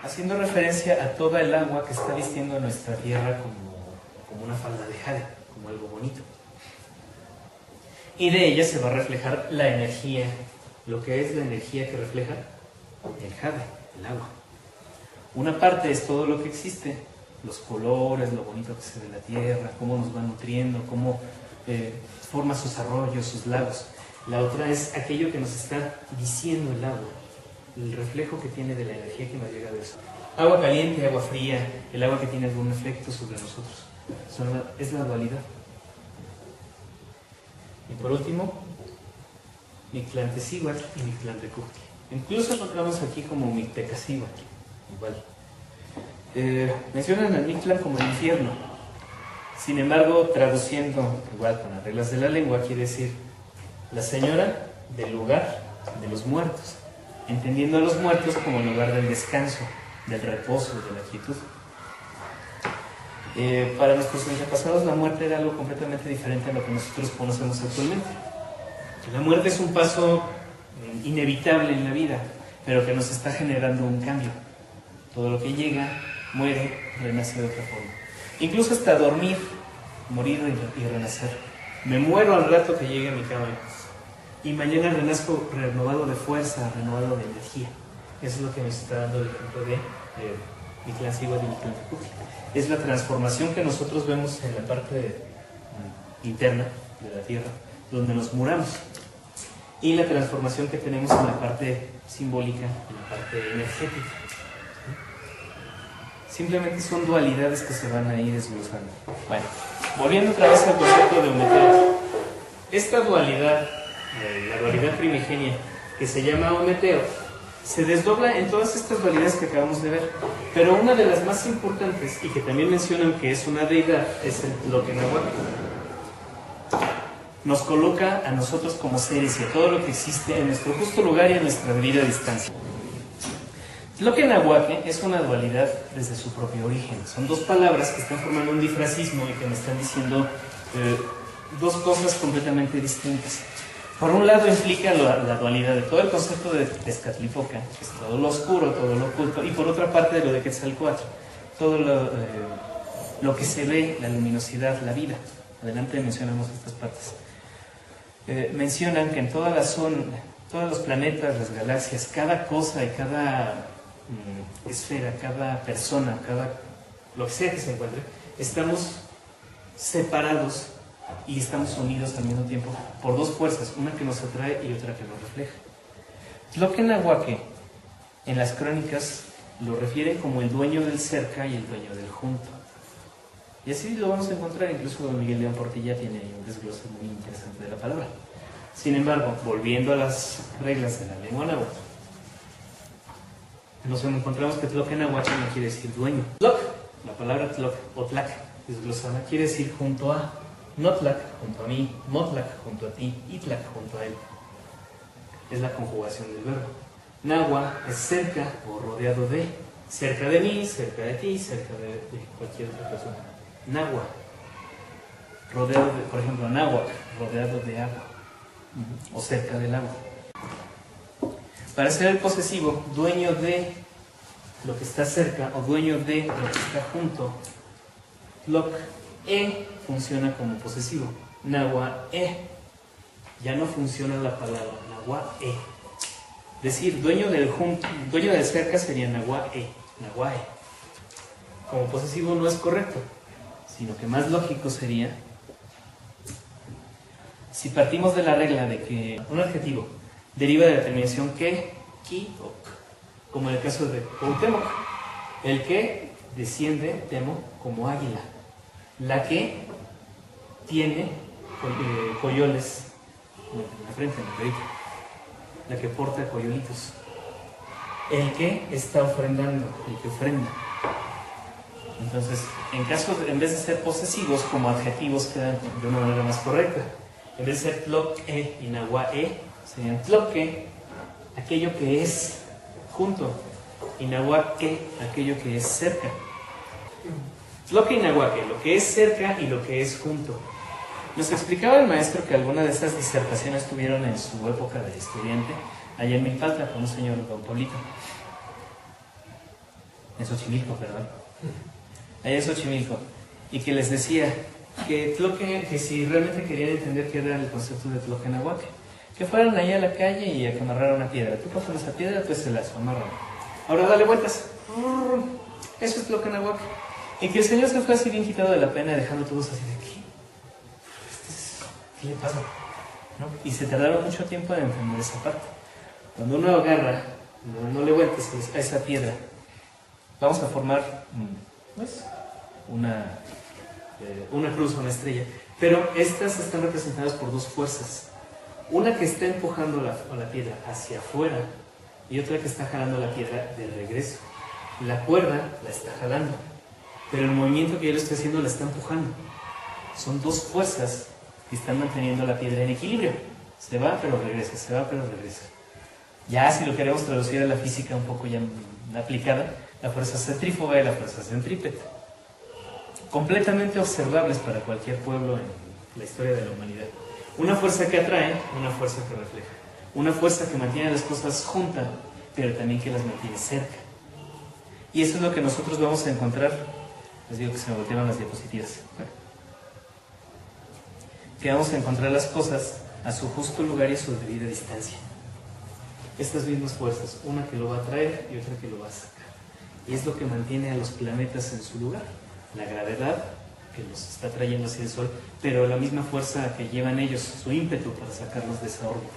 haciendo referencia a toda el agua que está vistiendo a nuestra tierra como una falda de jade, como algo bonito. Y de ella se va a reflejar la energía, lo que es la energía que refleja el jade, el agua. Una parte es todo lo que existe, los colores, lo bonito que se ve la tierra, cómo nos va nutriendo, cómo forma sus arroyos, sus lagos. La otra es aquello que nos está diciendo el agua, el reflejo que tiene de la energía que nos llega de eso. Agua caliente, agua fría, el agua que tiene algún efecto sobre nosotros. Es la dualidad. Y por último, Mictlantecíhuatl y Mictlantecutli. Incluso encontramos aquí como Mictecacíhuatl, igual. Mencionan al Mictlán como el infierno. Sin embargo, traduciendo igual con las reglas de la lengua, quiere decir la señora del lugar de los muertos, entendiendo a los muertos como el lugar del descanso, del reposo, de la quietud. Para nuestros antepasados la muerte era algo completamente diferente a lo que nosotros conocemos actualmente. La muerte es un paso inevitable en la vida, pero que nos está generando un cambio. Todo lo que llega, muere, renace de otra forma. Incluso hasta dormir, morir y renacer. Me muero al rato que llegue a mi cama y mañana renazco renovado de fuerza, renovado de energía. Eso es lo que nos está dando el ejemplo de Mictlantecíhuatl y Mictlantecutli. Es la transformación que nosotros vemos en la parte interna de la tierra, donde nos muramos, y la transformación que tenemos en la parte simbólica, en la parte energética. Simplemente son dualidades que se van a ir desglosando. Bueno, volviendo otra vez al concepto de Ometeo. Esta dualidad, la dualidad primigenia, que se llama Ometeo, se desdobla en todas estas dualidades que acabamos de ver. Pero una de las más importantes, y que también mencionan que es una deidad, es el Tloquenahuac. Nos coloca a nosotros como seres y a todo lo que existe en nuestro justo lugar y a nuestra debida distancia. Tloquenahuac es una dualidad desde su propio origen. Son dos palabras que están formando un difracismo y que me están diciendo dos cosas completamente distintas. Por un lado implica la dualidad de todo el concepto de Tezcatlipoca, que es todo lo oscuro, todo lo oculto, y por otra parte de lo de Quetzalcóatl, todo lo que se ve, la luminosidad, la vida. Adelante mencionamos estas partes. Mencionan que en todos los planetas, las galaxias, cada cosa y cada esfera, cada persona, lo que sea que se encuentre, estamos separados y estamos unidos al mismo tiempo por dos fuerzas, una que nos atrae y otra que nos refleja. Tloquenahuac en las crónicas lo refieren como el dueño del cerca y el dueño del junto. Y así lo vamos a encontrar, incluso don Miguel León Portilla tiene un desglose muy interesante de la palabra. Sin embargo, volviendo a las reglas de la lengua náhuatl, nos encontramos que Tloquenahuac no quiere decir dueño. Tloc, la palabra Tloc o Tlac, desglosada, quiere decir junto a. Notlac junto a mí, Motlac junto a ti, Itlac junto a él. Es la conjugación del verbo. Nahua es cerca o rodeado de. Cerca de mí, cerca de ti, cerca de cualquier otra persona. Nahua, rodeado de, por ejemplo, Náhuac, rodeado de agua, o cerca del agua. Para ser el posesivo, dueño de lo que está cerca o dueño de lo que está junto, Tloc funciona como posesivo. Nahua ya no funciona la palabra Nahua Decir dueño del cerca sería Nahua Nahuae. Como posesivo no es correcto, sino que más lógico sería, si partimos de la regla de que un adjetivo deriva de la terminación que, ki o k, como en el caso de Cuauhtémoc. El que desciende, temo, como águila. La que tiene coyoles en la frente, en el perito. la que porta coyolitos. El que está ofrendando, el que ofrenda. Entonces, en vez de ser posesivos, como adjetivos quedan de una manera más correcta. En vez de ser tloque y nahuae, serían tloque, aquello que es junto, y nahuaque, aquello que es cerca. Tloque y nahuaque, lo que es cerca y lo que es junto. Nos explicaba el maestro que algunas de esas disertaciones tuvieron en su época de estudiante, allá en Milpalta, con un señor don Paulito. En Xochimilco, perdón. Allá en Xochimilco. Y que les decía que si realmente querían entender qué era el concepto de tloque nahuaque, que fueran allá a la calle y a que amarraran una piedra. Tú pasas esa piedra, pues se la amarran. Ahora dale vueltas. Eso es tloque nahuaque. Y que el señor se fue así bien quitado de la pena, dejando todos así de aquí. ¿Qué le pasa? ¿No? Y se tardaron mucho tiempo en entender esa parte. Cuando uno agarra, no le vueltes a esa piedra, vamos a formar pues, una cruz o una estrella. Pero estas están representadas por dos fuerzas. Una que está empujando la piedra hacia afuera y otra que está jalando la piedra de regreso. La cuerda la está jalando, pero el movimiento que yo le estoy haciendo la está empujando. Son dos fuerzas que están manteniendo la piedra en equilibrio. Se va pero regresa, se va pero regresa. Ya si lo queremos traducir a la física un poco ya aplicada, la fuerza centrífuga y la fuerza centrípeta. Completamente observables para cualquier pueblo en la historia de la humanidad. Una fuerza que atrae, una fuerza que refleja. Una fuerza que mantiene las cosas juntas, pero también que las mantiene cerca. Y eso es lo que nosotros vamos a encontrar. Les digo que se me voltearon las diapositivas. Que vamos a encontrar las cosas a su justo lugar y a su debida distancia. Estas mismas fuerzas, una que lo va a traer y otra que lo va a sacar. Y es lo que mantiene a los planetas en su lugar. La gravedad que los está trayendo hacia el Sol, pero la misma fuerza que llevan ellos, su ímpetu para sacarlos de esa órbita.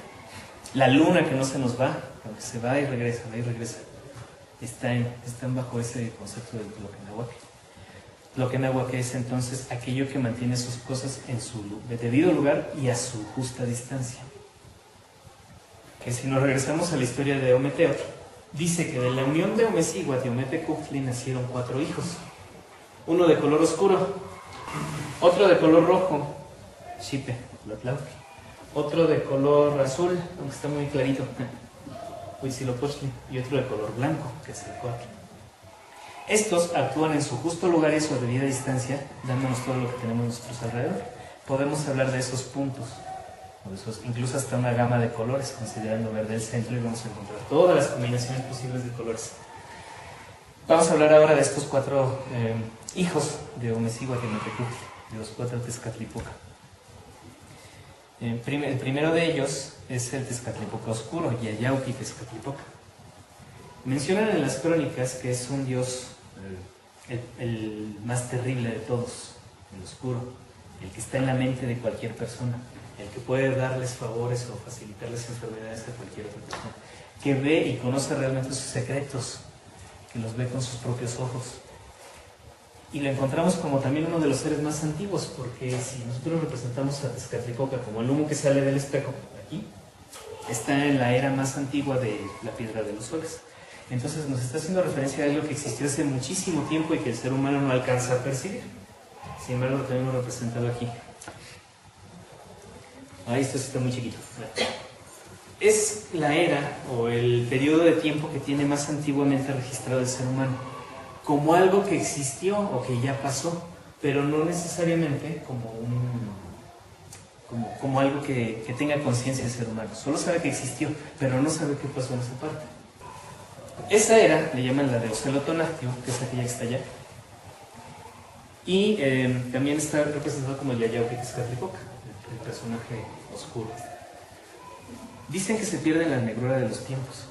La luna que no se nos va, aunque se va y regresa, están bajo ese concepto del tloque nahuaque. Tloque nahuaque es entonces aquello que mantiene sus cosas en su debido lugar y a su justa distancia. Que si nos regresamos a la historia de Ometeotl, dice que de la unión de Omecíhuatl y Ometecuptli nacieron 4 hijos. Uno de color oscuro, otro de color rojo, Xipe, Tlatlauqui. Otro de color azul, aunque está muy clarito, Huitzilopochtli, y otro de color blanco, que es el Coatl. Estos actúan en su justo lugar y a su debida distancia, dándonos todo lo que tenemos a nuestros alrededor. Podemos hablar de esos puntos, incluso hasta una gama de colores, considerando verde el centro, y vamos a encontrar todas las combinaciones posibles de colores. Vamos a hablar ahora de estos 4 hijos de Omecíhuatl y Ometecuptli, de los 4 Tezcatlipoca. El primero de ellos es el Tezcatlipoca oscuro, Yayauqui Tezcatlipoca. Mencionan en las crónicas que es un dios, el más terrible de todos, el oscuro, el que está en la mente de cualquier persona, el que puede darles favores o facilitarles enfermedades a cualquier otra persona, que ve y conoce realmente sus secretos, que los ve con sus propios ojos. Y lo encontramos como también uno de los seres más antiguos, porque si nosotros representamos a Tezcatlipoca como el humo que sale del espejo, aquí, está en la era más antigua de la piedra de los soles. Entonces nos está haciendo referencia a algo que existió hace muchísimo tiempo y que el ser humano no alcanza a percibir. Sin embargo, lo tenemos representado aquí. Ahí esto sí está muy chiquito. Es la era o el periodo de tiempo que tiene más antiguamente registrado el ser humano, como algo que existió o que ya pasó, pero no necesariamente como algo que tenga conciencia el ser humano. Solo sabe que existió, pero no sabe qué pasó en esa parte. Esa era, le llaman la de Ocelotonactio, que es aquella que está allá, y también está representado como el Yayauqui Tezcatlipoca, el personaje oscuro. Dicen que se pierde en la negrura de los tiempos.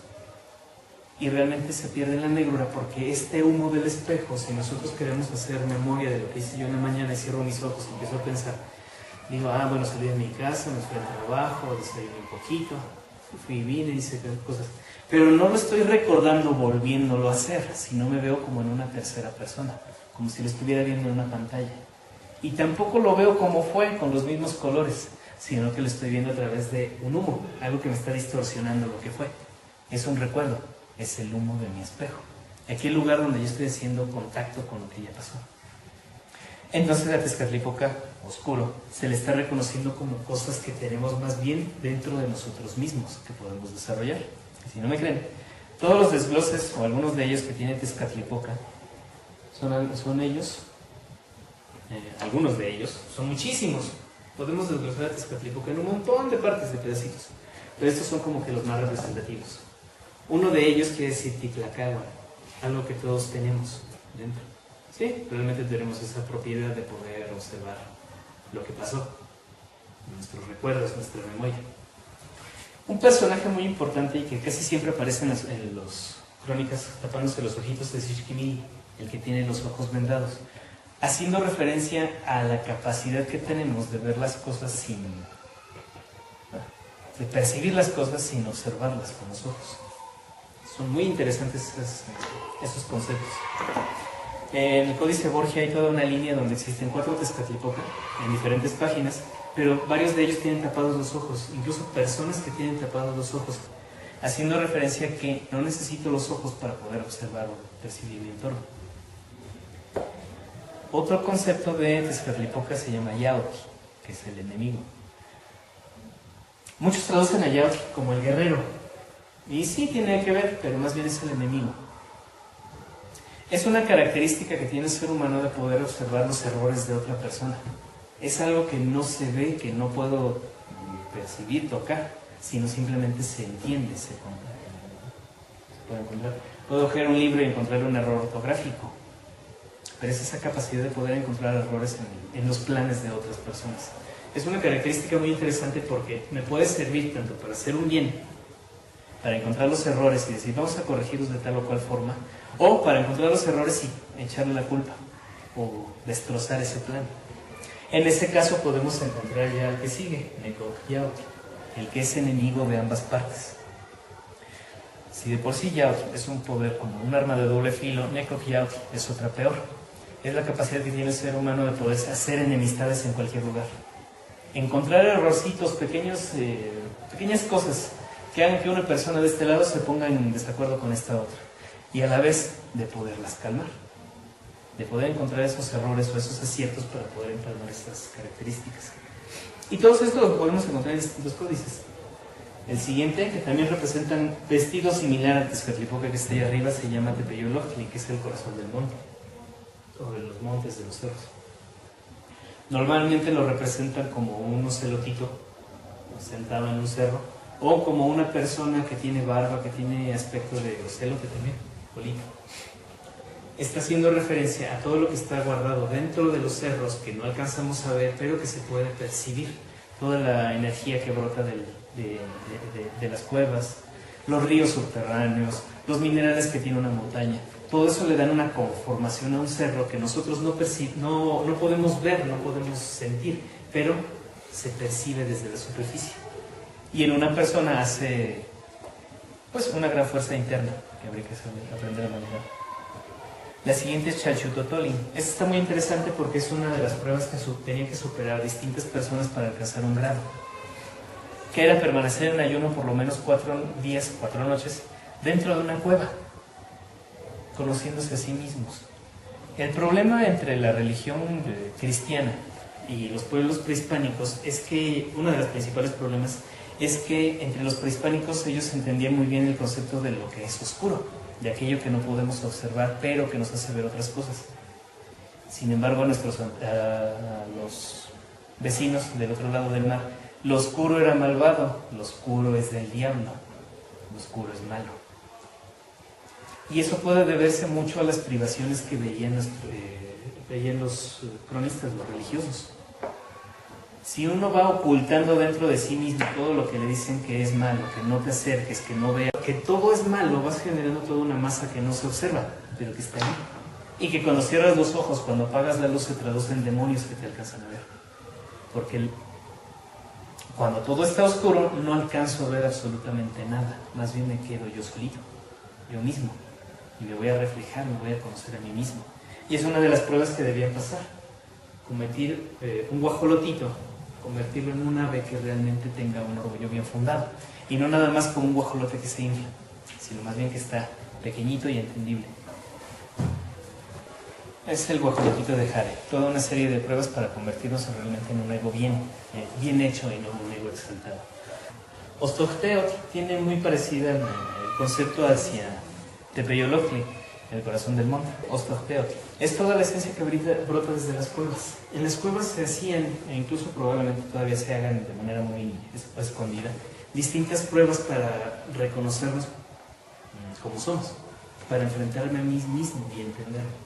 Y realmente se pierde en la negrura porque este humo del espejo, si nosotros queremos hacer memoria de lo que hice yo en la mañana y cierro mis ojos y empiezo a pensar, digo, bueno, salí de mi casa, me fui al trabajo, desayuné un poquito, fui y vine, hice cosas. Pero no lo estoy recordando volviéndolo a hacer, sino me veo como en una tercera persona, como si lo estuviera viendo en una pantalla. Y tampoco lo veo como fue, con los mismos colores. sino que lo estoy viendo a través de un humo, algo que me está distorsionando lo que fue. Es un recuerdo, es el humo de mi espejo. Aquí el lugar donde yo estoy haciendo contacto con lo que ya pasó. Entonces a Tezcatlipoca, oscuro, se le está reconociendo como cosas que tenemos más bien dentro de nosotros mismos, que podemos desarrollar. Y si no me creen, todos los desgloses, o algunos de ellos que tiene Tezcatlipoca, son ellos, algunos de ellos, son muchísimos. Podemos desglosar a Tezcatlipoca en un montón de partes, de pedacitos, pero estos son como que los más representativos. Uno de ellos quiere decir Ticlacagua, algo que todos tenemos dentro. Sí, realmente tenemos esa propiedad de poder observar lo que pasó, nuestros recuerdos, nuestra memoria. Un personaje muy importante y que casi siempre aparece en las crónicas tapándose los ojitos es Xixquimili, el que tiene los ojos vendados, haciendo referencia a la capacidad que tenemos de ver las cosas de percibir las cosas sin observarlas con los ojos. Son muy interesantes esos conceptos. En el Códice Borgia hay toda una línea donde existen 4 Tezcatlipoca en diferentes páginas, pero varios de ellos tienen tapados los ojos, incluso personas que tienen tapados los ojos, haciendo referencia a que no necesito los ojos para poder observar o percibir mi entorno. Otro concepto de Tezcatlipoca se llama Yautl, que es el enemigo. Muchos traducen a Yautl como el guerrero, y sí tiene que ver, pero más bien es el enemigo. Es una característica que tiene el ser humano de poder observar los errores de otra persona. Es algo que no se ve, que no puedo percibir, tocar, sino simplemente se entiende, se puede encontrar. Puedo coger un libro y encontrar un error ortográfico, pero es esa capacidad de poder encontrar errores en los planes de otras personas. Es una característica muy interesante porque me puede servir tanto para hacer un bien, para encontrar los errores y decir vamos a corregirlos de tal o cual forma, o para encontrar los errores y echarle la culpa o destrozar ese plan. En ese caso podemos encontrar ya al que sigue, Nekok Yautl, el que es enemigo de ambas partes. Si de por sí Yautl es un poder como un arma de doble filo, Nekok Yautl es otra peor. Es la capacidad que tiene el ser humano de poder hacer enemistades en cualquier lugar. Encontrar errorcitos, pequeñas cosas que hagan que una persona de este lado se ponga en desacuerdo con esta otra. Y a la vez de poderlas calmar, de poder encontrar esos errores o esos aciertos para poder empalmar estas características. Y todo esto lo podemos encontrar en distintos códices. El siguiente, que también representan vestido similar a Tezcatlipoca que está ahí arriba, se llama Tepeyolojtli, que es el corazón del monte, o de los montes, de los cerros. Normalmente lo representan como un ocelotito sentado en un cerro, o como una persona que tiene barba, que tiene aspecto de ocelote también, polito. Está haciendo referencia a todo lo que está guardado dentro de los cerros que no alcanzamos a ver, pero que se puede percibir. Toda la energía que brota de las cuevas, los ríos subterráneos, los minerales que tiene una montaña. Todo eso le dan una conformación a un cerro que nosotros no podemos ver, no podemos sentir, pero se percibe desde la superficie. Y en una persona hace pues una gran fuerza interna que habría que aprender a manejar. La siguiente es Chalchutotolin. Esta está muy interesante porque es una de las pruebas que tenían que superar distintas personas para alcanzar un grado, que era permanecer en ayuno por lo menos 4 días, 4 noches, dentro de una cueva, conociéndose a sí mismos. El problema entre la religión cristiana y los pueblos prehispánicos es que uno de los principales problemas es que entre los prehispánicos ellos entendían muy bien el concepto de lo que es oscuro, de aquello que no podemos observar, pero que nos hace ver otras cosas. Sin embargo, a los vecinos del otro lado del mar, lo oscuro era malvado, lo oscuro es del diablo, lo oscuro es malo. Y eso puede deberse mucho a las privaciones que veían los cronistas, los religiosos. Si uno va ocultando dentro de sí mismo todo lo que le dicen que es malo, que no te acerques, que no veas, que todo es malo, vas generando toda una masa que no se observa, pero que está ahí. Y que cuando cierras los ojos, cuando apagas la luz, se traduce en demonios que te alcanzan a ver. Porque cuando todo está oscuro, no alcanzo a ver absolutamente nada. Más bien me quedo yo solito, yo mismo. Y me voy a reflejar, me voy a conocer a mí mismo. Y es una de las pruebas que debían pasar. Cometer un guajolotito convertirlo en un ave que realmente tenga un orgullo bien fundado, y no nada más como un guajolote que se infla, sino más bien que está pequeñito y entendible. Es el guajolotito de Hare, toda una serie de pruebas para convertirnos realmente en un ego bien hecho y no un ego exaltado. Ostohteotl tiene muy parecida el concepto hacia Tepeyoloctli, el corazón del monte. Ostohteotl es toda la esencia que brota desde las cuevas. En las cuevas se hacían, e incluso probablemente todavía se hagan de manera muy escondida, distintas pruebas para reconocernos como somos, para enfrentarme a mí mismo y entenderlo.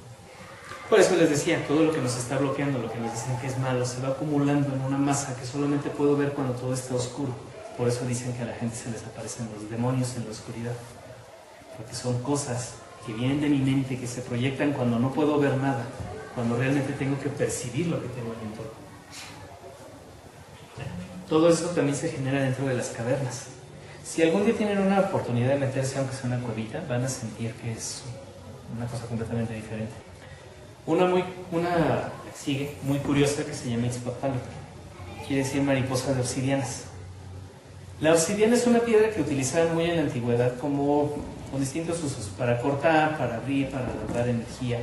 Por eso les decía, todo lo que nos está bloqueando, lo que nos dicen que es malo, se va acumulando en una masa que solamente puedo ver cuando todo está oscuro. Por eso dicen que a la gente se les aparecen los demonios en la oscuridad. Porque son cosas que vienen de mi mente, que se proyectan cuando no puedo ver nada, cuando realmente tengo que percibir lo que tengo en mi entorno. Todo eso también se genera dentro de las cavernas. Si algún día tienen una oportunidad de meterse, aunque sea una cuevita, van a sentir que es una cosa completamente diferente. Una sigue muy curiosa que se llama Ixpapalotl, quiere decir mariposa de obsidianas. La obsidiana es una piedra que utilizaban muy en la antigüedad con distintos usos, para cortar, para abrir, para dar energía.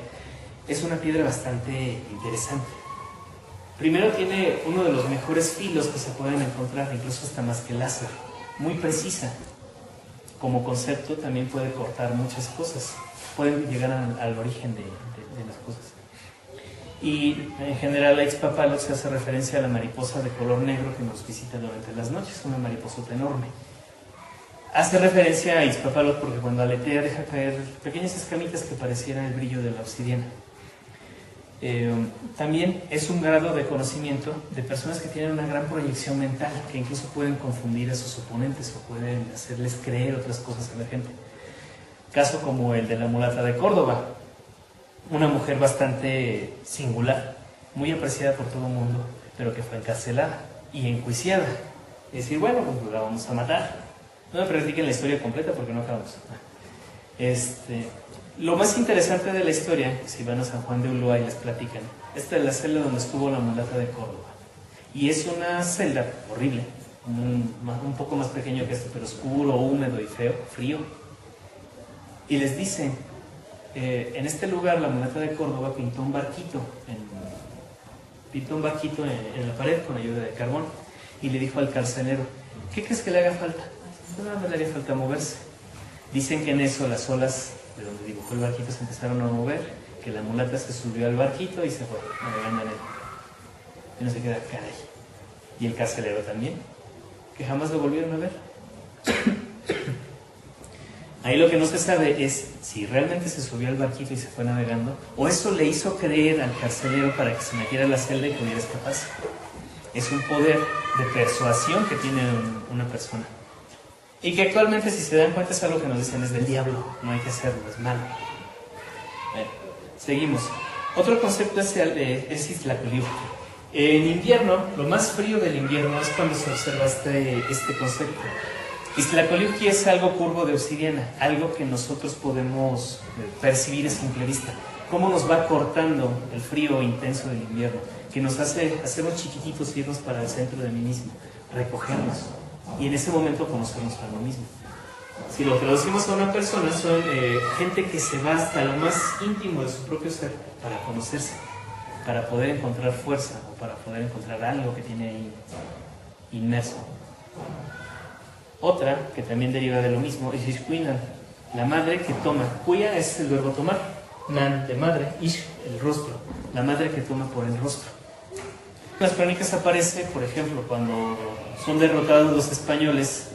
Es una piedra bastante interesante. Primero tiene uno de los mejores filos que se pueden encontrar, incluso hasta más que el láser, muy precisa. Como concepto también puede cortar muchas cosas, pueden llegar al origen de las cosas. Y en general la Ixpapalotl se hace referencia a la mariposa de color negro que nos visita durante las noches, una mariposota enorme. Hace referencia a Ixpapalotl porque cuando aletea deja caer pequeñas escamitas que parecieran el brillo de la obsidiana. También es un grado de conocimiento de personas que tienen una gran proyección mental, que incluso pueden confundir a sus oponentes o pueden hacerles creer otras cosas a la gente. Caso como el de la mulata de Córdoba, una mujer bastante singular, muy apreciada por todo el mundo, pero que fue encarcelada y enjuiciada. Y decir, bueno, pues la vamos a matar. No me platiquen la historia completa porque no acabamos. Lo más interesante de la historia, si van a San Juan de Ulúa y les platican, esta es la celda donde estuvo la mulata de Córdoba. Y es una celda horrible, un poco más pequeño que esto, pero oscuro, húmedo y frío. Y les dicen, en este lugar la mulata de Córdoba pintó un barquito en la pared con ayuda de carbón. Y le dijo al carcelero, ¿qué crees que le haga falta? No, no le haría falta moverse. Dicen que en eso las olas de donde dibujó el barquito se empezaron a mover, que la mulata se subió al barquito y se fue navegando en él. Y no se queda, caray. Y el carcelero también, que jamás lo volvieron a ver. Ahí lo que no se sabe es si realmente se subió al barquito y se fue navegando, o eso le hizo creer al carcelero para que se metiera a la celda y pudiera escaparse. Es un poder de persuasión que tiene una persona. Y que actualmente, si se dan cuenta, es algo que nos dicen, es del diablo, no hay que hacerlo, es malo. Bueno, seguimos. Otro concepto es Itztlacoliuhqui. En invierno, lo más frío del invierno es cuando se observa este concepto. Itztlacoliuhqui es algo curvo de obsidiana, algo que nosotros podemos percibir a simple vista. Cómo nos va cortando el frío intenso del invierno, que nos hace hacernos chiquititos, irnos para el centro de mí mismo, recogernos. Y en ese momento conocernos a lo mismo. Si lo traducimos a una persona, son gente que se va hasta lo más íntimo de su propio ser para conocerse, para poder encontrar fuerza o para poder encontrar algo que tiene ahí inmerso. Otra, que también deriva de lo mismo, es Ixcuinan, la madre que toma. Cuya es el verbo tomar, nan de madre, Ish, el rostro, la madre que toma por el rostro. En las crónicas aparece, por ejemplo, cuando son derrotados los españoles,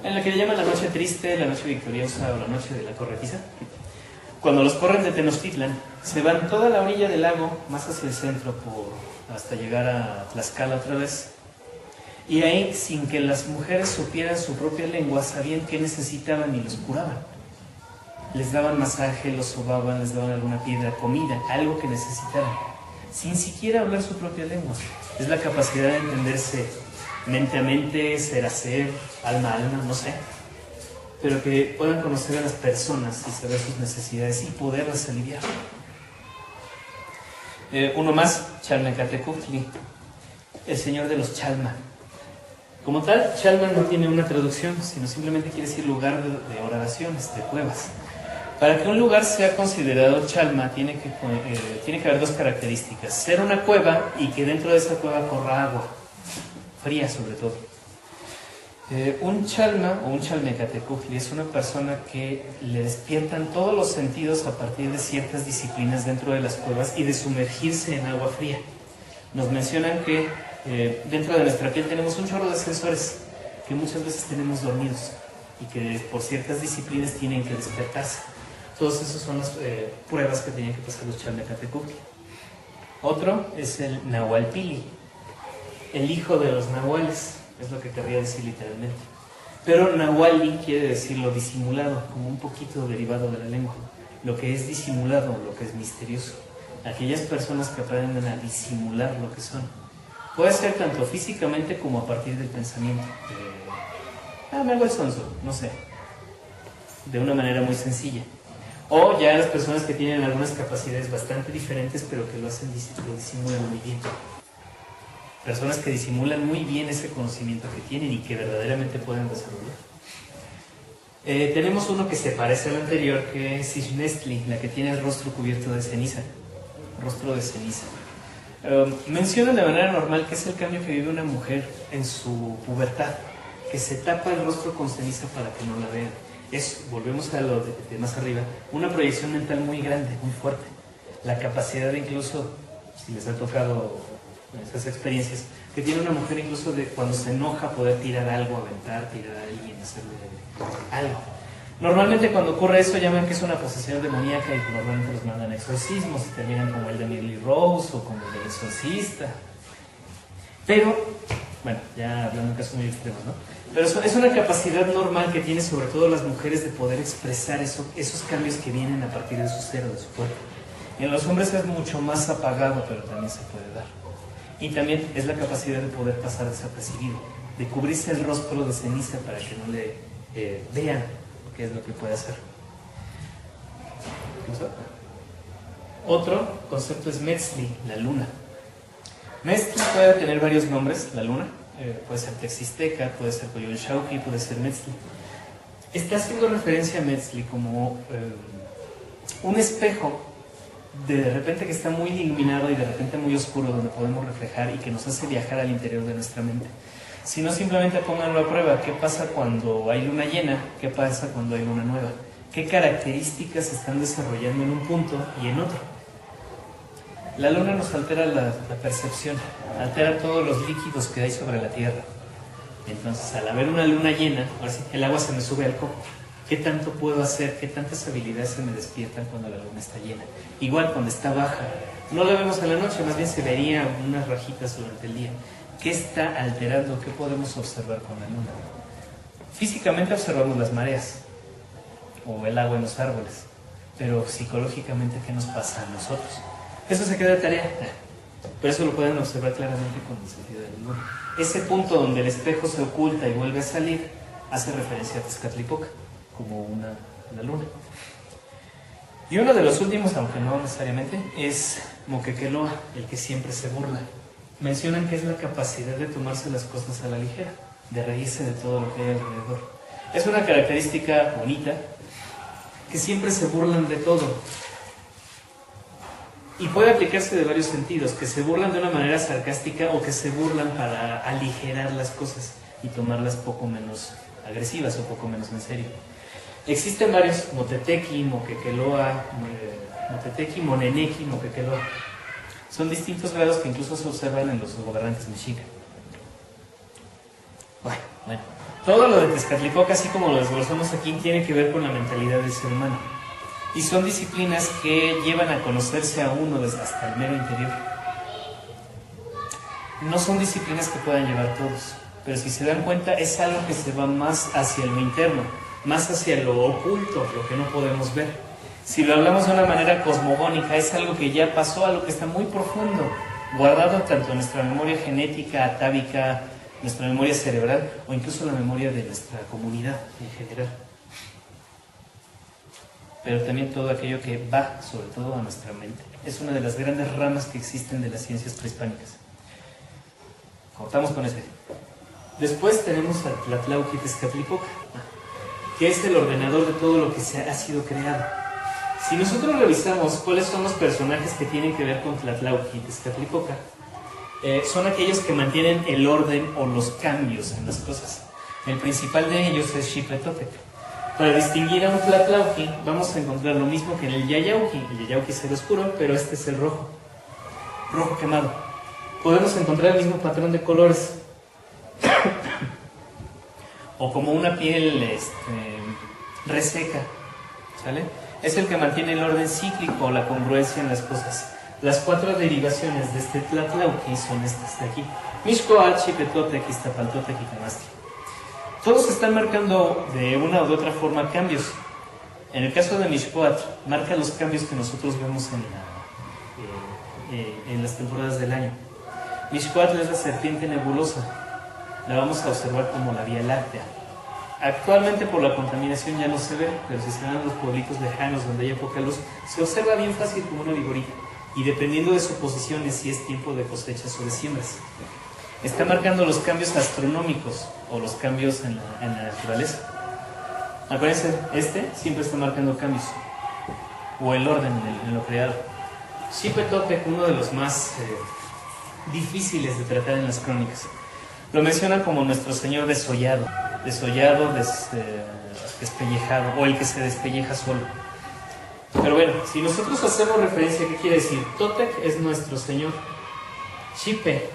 en la que le llaman la noche triste, la noche victoriosa o la noche de la corretiza. Cuando los corren de Tenochtitlan, se van toda la orilla del lago, más hacia el centro, hasta llegar a Tlaxcala otra vez. Y ahí, sin que las mujeres supieran su propia lengua, sabían qué necesitaban y los curaban. Les daban masaje, los sobaban, les daban alguna piedra, comida, algo que necesitaran, sin siquiera hablar su propia lengua. Es la capacidad de entenderse mente a mente, ser a ser, alma a alma, no sé. Pero que puedan conocer a las personas y saber sus necesidades y poderlas aliviar. Uno más, Chalmecatecutli. el señor de los Chalma. Como tal, Chalma no tiene una traducción, sino simplemente quiere decir lugar de oraciones, de cuevas. Para que un lugar sea considerado Chalma, tiene que haber dos características: ser una cueva y que dentro de esa cueva corra agua, fría sobre todo. Un Chalma o un Chalmecatecutli es una persona que le despiertan todos los sentidos a partir de ciertas disciplinas dentro de las cuevas y de sumergirse en agua fría. Nos mencionan que dentro de nuestra piel tenemos un chorro de sensores que muchas veces tenemos dormidos y que por ciertas disciplinas tienen que despertarse. Todas esas son las pruebas que tenían que pasar los Chalmecatecutli. Otro es el Nahualpili, el hijo de los nahuales, es lo que querría decir literalmente. Pero Nahuali quiere decir lo disimulado, como un poquito derivado de la lengua. Lo que es disimulado, lo que es misterioso. Aquellas personas que aprenden a disimular lo que son. Puede ser tanto físicamente como a partir del pensamiento. Me hago el sonso, no sé. De una manera muy sencilla. O ya las personas que tienen algunas capacidades bastante diferentes, pero que lo disimulan muy bien. Personas que disimulan muy bien ese conocimiento que tienen y que verdaderamente pueden desarrollar. Tenemos uno que se parece al anterior, que es Xixnestli, la que tiene el rostro cubierto de ceniza. Rostro de ceniza. Menciona de manera normal que es el cambio que vive una mujer en su pubertad, que se tapa el rostro con ceniza para que no la vean. Volvemos a lo de más arriba, una proyección mental muy grande, muy fuerte. La capacidad de incluso, si les ha tocado esas experiencias, que tiene una mujer incluso de cuando se enoja poder tirar algo, aventar, tirar a alguien, hacerle algo. Normalmente cuando ocurre eso llaman que es una posesión demoníaca y normalmente los mandan a exorcismos y terminan como el de Emily Rose o como el del exorcista. Pero, bueno, ya hablando de casos muy extremos, ¿no? Pero es una capacidad normal que tienen sobre todo las mujeres de poder expresar esos cambios que vienen a partir de su ser o de su cuerpo. En los hombres es mucho más apagado, pero también se puede dar. Y también es la capacidad de poder pasar desapercibido, de cubrirse el rostro de ceniza para que no le vean qué es lo que puede hacer. Otro concepto es Metzli, la luna. Metzli puede tener varios nombres, la luna. Puede ser Texisteca, puede ser Coyolxauhqui, puede ser Metzli. Está haciendo referencia a Metzli como un espejo de repente que está muy iluminado y de repente muy oscuro, donde podemos reflejar y que nos hace viajar al interior de nuestra mente. Si no, simplemente pónganlo a prueba. ¿Qué pasa cuando hay luna llena? ¿Qué pasa cuando hay luna nueva? ¿Qué características se están desarrollando en un punto y en otro? La luna nos altera la percepción, altera todos los líquidos que hay sobre la Tierra. Entonces, al haber una luna llena, ahora sí, el agua se me sube al coco. ¿Qué tanto puedo hacer? ¿Qué tantas habilidades se me despiertan cuando la luna está llena? Igual cuando está baja. No la vemos en la noche, más bien se verían unas rajitas durante el día. ¿Qué está alterando? ¿Qué podemos observar con la luna? Físicamente observamos las mareas o el agua en los árboles, pero psicológicamente, ¿qué nos pasa a nosotros? Eso se queda de tarea, pero eso lo pueden observar claramente con el sentido de la luna. Ese punto donde el espejo se oculta y vuelve a salir hace referencia a Tezcatlipoca como una luna. Y uno de los últimos, aunque no necesariamente, es Moquequeloa, el que siempre se burla. Mencionan que es la capacidad de tomarse las cosas a la ligera, de reírse de todo lo que hay alrededor. Es una característica bonita, que siempre se burlan de todo. Y puede aplicarse de varios sentidos, que se burlan de una manera sarcástica o que se burlan para aligerar las cosas y tomarlas poco menos agresivas o poco menos en serio. Existen varios, Motetequi, Moquequeloa, Motetequi, Monenequi, Moquequeloa. Son distintos grados que incluso se observan en los gobernantes mexicas. Bueno, todo lo de Tezcatlipoca, así como lo desglosamos aquí, tiene que ver con la mentalidad del ser humano. Y son disciplinas que llevan a conocerse a uno desde hasta el mero interior. No son disciplinas que puedan llevar todos, pero si se dan cuenta es algo que se va más hacia lo interno, más hacia lo oculto, lo que no podemos ver. Si lo hablamos de una manera cosmogónica, es algo que ya pasó, algo que está muy profundo, guardado tanto en nuestra memoria genética, atávica, nuestra memoria cerebral o incluso la memoria de nuestra comunidad en general. Pero también todo aquello que va, sobre todo, a nuestra mente. Es una de las grandes ramas que existen de las ciencias prehispánicas. Cortamos con ese. Después tenemos al Tlatlauquitezcatlipoca, que es el ordenador de todo lo que ha sido creado. Si nosotros revisamos cuáles son los personajes que tienen que ver con Tlatlauquitezcatlipoca, son aquellos que mantienen el orden o los cambios en las cosas. El principal de ellos es Xipetotec. Para distinguir a un Tlatlauqui vamos a encontrar lo mismo que en el Yayauqui. El Yayauqui es el oscuro, pero este es el rojo. Rojo quemado. Podemos encontrar el mismo patrón de colores. O como una piel reseca. ¿Sale? Es el que mantiene el orden cíclico o la congruencia en las cosas. Las 4 derivaciones de este Tlatlauqui son estas de aquí: Mixcoatl, Xipetotec, Iztapaltotec y Camastli. Todos están marcando de una u otra forma cambios. En el caso de Mixcoatl, marca los cambios que nosotros vemos en las temporadas del año. Mixcoatl es la serpiente nebulosa. La vamos a observar como la Vía Láctea. Actualmente por la contaminación ya no se ve, pero si se van a los pueblitos lejanos donde hay poca luz, se observa bien fácil como una vigorita. Y dependiendo de su posición es si es tiempo de cosechas o de siembras. Está marcando los cambios astronómicos o los cambios en la naturaleza. Acuérdense, siempre está marcando cambios o el orden en lo creado. Xipetotec, uno de los más difíciles de tratar en las crónicas, lo mencionan como nuestro señor despellejado, despellejado, o el que se despelleja solo. Pero bueno, si nosotros hacemos referencia, ¿qué quiere decir? Totec es nuestro señor. Xipe,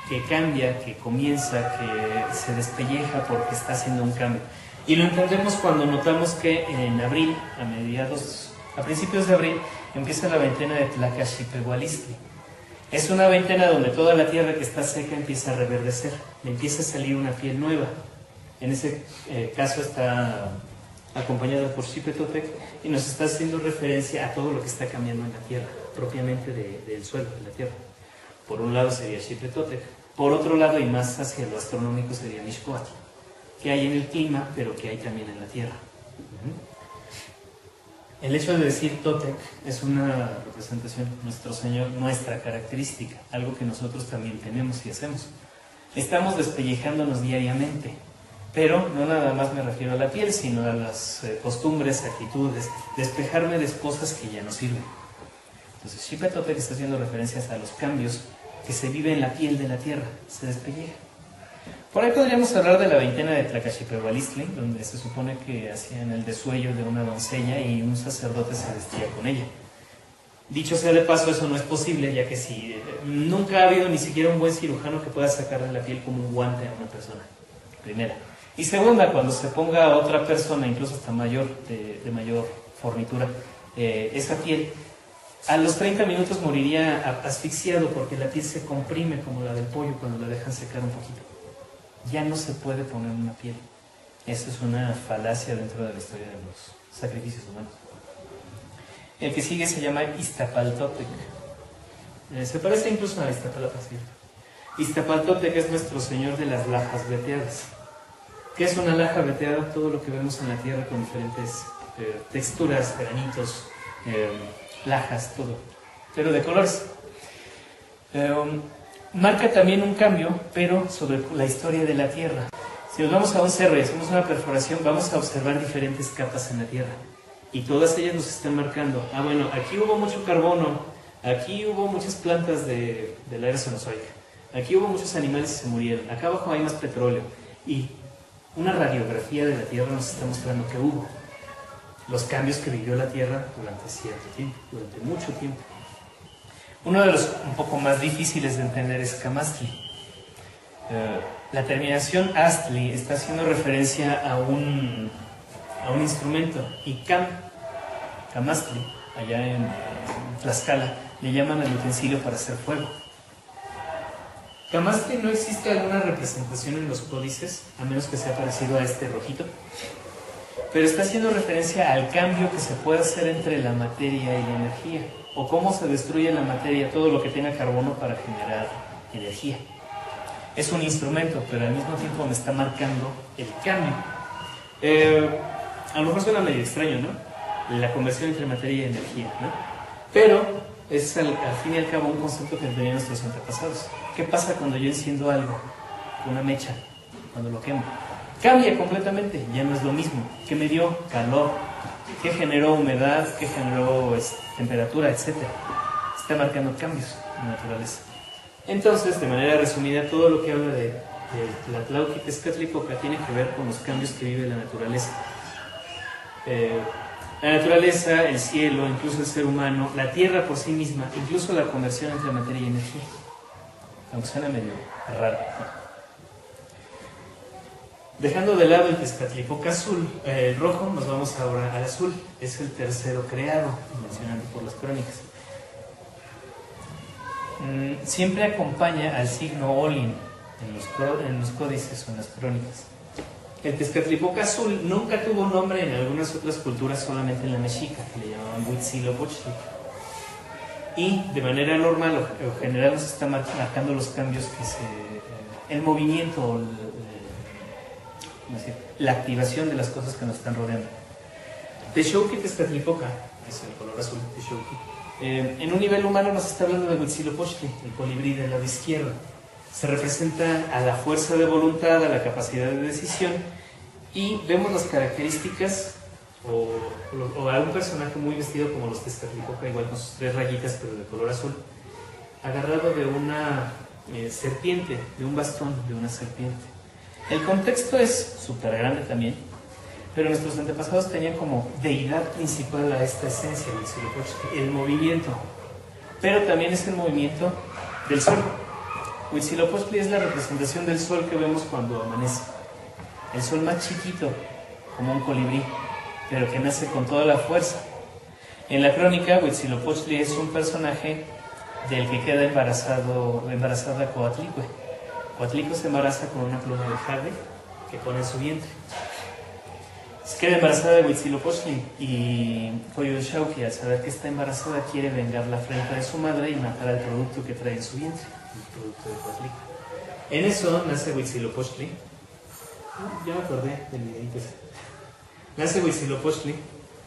que cambia, que comienza, que se despelleja porque está haciendo un cambio. Y lo entendemos cuando notamos que en abril, a principios de abril, empieza la veintena de Tlacaxipehualistli. Es una veintena donde toda la tierra que está seca empieza a reverdecer, le empieza a salir una piel nueva. En ese caso está acompañada por Xipetotec y nos está haciendo referencia a todo lo que está cambiando en la tierra, propiamente del suelo, de la tierra. Por un lado sería Xipetotec, por otro lado y más hacia lo astronómico sería Mixcoatl, que hay en el clima, pero que hay también en la tierra. El hecho de decir Totec es una representación, nuestro Señor, nuestra característica, algo que nosotros también tenemos y hacemos. Estamos despellejándonos diariamente, pero no nada más me refiero a la piel, sino a las costumbres, actitudes, despejarme de cosas que ya no sirven. Entonces Xipetotec está haciendo referencias a los cambios que se vive en la piel de la tierra, se despelleja. Por ahí podríamos hablar de la veintena de Tlacaxipehualistli, donde se supone que hacían el desuello de una doncella y un sacerdote se vestía con ella. Dicho sea de paso, eso no es posible, ya que nunca ha habido ni siquiera un buen cirujano que pueda sacarle la piel como un guante a una persona, primera. Y segunda, cuando se ponga a otra persona, incluso hasta mayor, de mayor fornitura, esa piel, a los 30 minutos moriría asfixiado porque la piel se comprime como la del pollo cuando la dejan secar un poquito. Ya no se puede poner una piel. Eso es una falacia dentro de la historia de los sacrificios humanos. El que sigue se llama Iztapaltotec. Se parece incluso a Iztapalapa, ¿cierto? Iztapaltotec es nuestro señor de las lajas veteadas. ¿Qué es una laja veteada? Todo lo que vemos en la tierra con diferentes texturas, granitos, lajas, todo, pero de colores. Marca también un cambio, pero sobre la historia de la tierra. Si nos vamos a un cerro y hacemos una perforación, vamos a observar diferentes capas en la tierra. Y todas ellas nos están marcando. Bueno, aquí hubo mucho carbono, aquí hubo muchas plantas de la era cenozoica, aquí hubo muchos animales y se murieron, acá abajo hay más petróleo. Y una radiografía de la tierra nos está mostrando que hubo los cambios que vivió la tierra durante cierto tiempo, durante mucho tiempo. Uno de los un poco más difíciles de entender es Camastli. La terminación astli está haciendo referencia a un instrumento, y Camastli, allá en Tlaxcala, le llaman al utensilio para hacer fuego. Camastli no existe alguna representación en los códices, a menos que sea parecido a este rojito, pero está haciendo referencia al cambio que se puede hacer entre la materia y la energía, o cómo se destruye la materia, todo lo que tenga carbono para generar energía. Es un instrumento, pero al mismo tiempo me está marcando el cambio. A lo mejor suena medio extraño, ¿no? La conversión entre materia y energía, ¿no? Pero Es al fin y al cabo un concepto que tenían nuestros antepasados. ¿Qué pasa cuando yo enciendo algo? Una mecha, cuando lo quemo. Cambia completamente, ya no es lo mismo. ¿Qué me dio? Calor. ¿Qué generó humedad? ¿Qué generó temperatura? Etcétera. Está marcando cambios en la naturaleza. Entonces, de manera resumida, todo lo que habla de Tlatlauquitezcatlipoca tiene que ver con los cambios que vive la naturaleza. La naturaleza, el cielo, incluso el ser humano, la tierra por sí misma, incluso la conversión entre materia y energía. Aunque suena medio raro, ¿no? Dejando de lado el Tezcatlipoca azul, rojo, nos vamos ahora al azul. Es el tercero creado, mencionado por las crónicas. Siempre acompaña al signo Olin en los códices o en las crónicas. El Tezcatlipoca azul nunca tuvo nombre en algunas otras culturas, solamente en la mexica, que le llamaban Huitzilopochtli. Y de manera normal o general nos está marcando los cambios que el movimiento, la activación de las cosas que nos están rodeando. Texauquitezcatlipoca, es el color azul, Texauqui. En un nivel humano nos está hablando de Huitzilopochtli, el colibrí del lado izquierdo. Se representa a la fuerza de voluntad, a la capacidad de decisión, y vemos las características o a un personaje muy vestido como los Tezcatlipoca, igual con sus 3 rayitas pero de color azul, agarrado de una serpiente, de un bastón de una serpiente. El contexto es súper grande también, pero nuestros antepasados tenían como deidad principal a esta esencia del Huitzilopochtli, el movimiento, pero también es el movimiento del sol. Huitzilopochtli es la representación del sol que vemos cuando amanece. El sol más chiquito, como un colibrí, pero que nace con toda la fuerza. En la crónica, Huitzilopochtli es un personaje del que queda embarazada Coatlicue. Coatlicue se embaraza con una pluma de jade que pone en su vientre. Se queda embarazada de Huitzilopochtli y Coyolxauhqui, al saber que está embarazada, quiere vengar la afrenta de su madre y matar al producto que trae en su vientre, el producto de Coatlicue. En eso nace Huitzilopochtli. Ya me acordé del videito ese. Nace Huitzilopochtli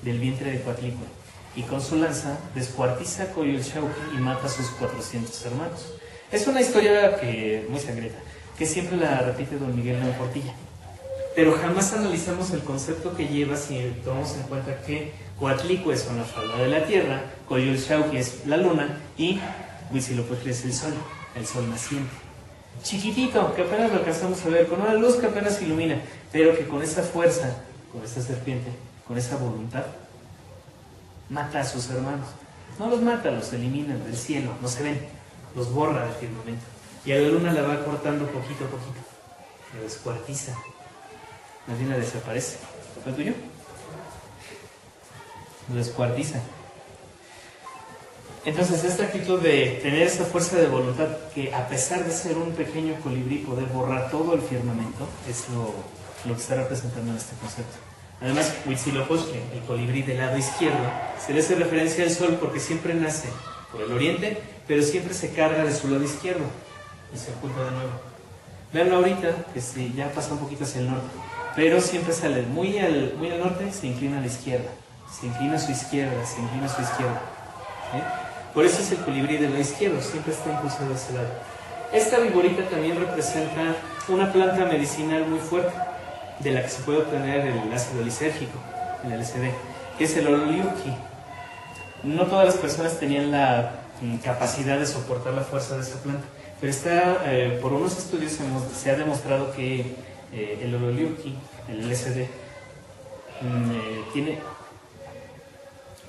del vientre de Coatlicue y con su lanza descuartiza a Coyolxauhqui y mata a sus 400 hermanos. Es una historia muy sangrienta, que siempre la repite don Miguel León Portilla. Pero jamás analizamos el concepto que lleva si tomamos en cuenta que Coatlicue son la falda de la tierra, Coyolxauhqui es la luna y Huitzilopochtli es el sol naciente. Chiquitito, que apenas lo alcanzamos a ver, con una luz que apenas ilumina, pero que con esa fuerza, con esta serpiente, con esa voluntad, mata a sus hermanos. No los mata, los elimina del cielo, no se ven, los borra del firmamento. Y a la luna la va cortando poquito a poquito, la descuartiza, más bien la desaparece. ¿Fue tuyo? Lo descuartiza. Entonces, esta actitud de tener esa fuerza de voluntad, que a pesar de ser un pequeño colibrí, poder borrar todo el firmamento, es lo que está representando en este concepto. Además, Huitzilopochtli, el colibrí del lado izquierdo, se le hace referencia al sol porque siempre nace por el oriente, pero siempre se carga de su lado izquierdo y se oculta de nuevo. Veanlo ahorita, que sí, ya pasa un poquito hacia el norte, pero siempre sale muy al norte, se inclina a la izquierda, se inclina a su izquierda, se inclina a su izquierda. Por eso es el colibrí del lado izquierdo, siempre está impulsado hacia ese lado. Esta viborita también representa una planta medicinal muy fuerte, de la que se puede obtener el ácido lisérgico, el LSD, que es el ololiuqui. No todas las personas tenían la capacidad de soportar la fuerza de esa planta, pero por unos estudios se ha demostrado que el ololiuqui, el LSD,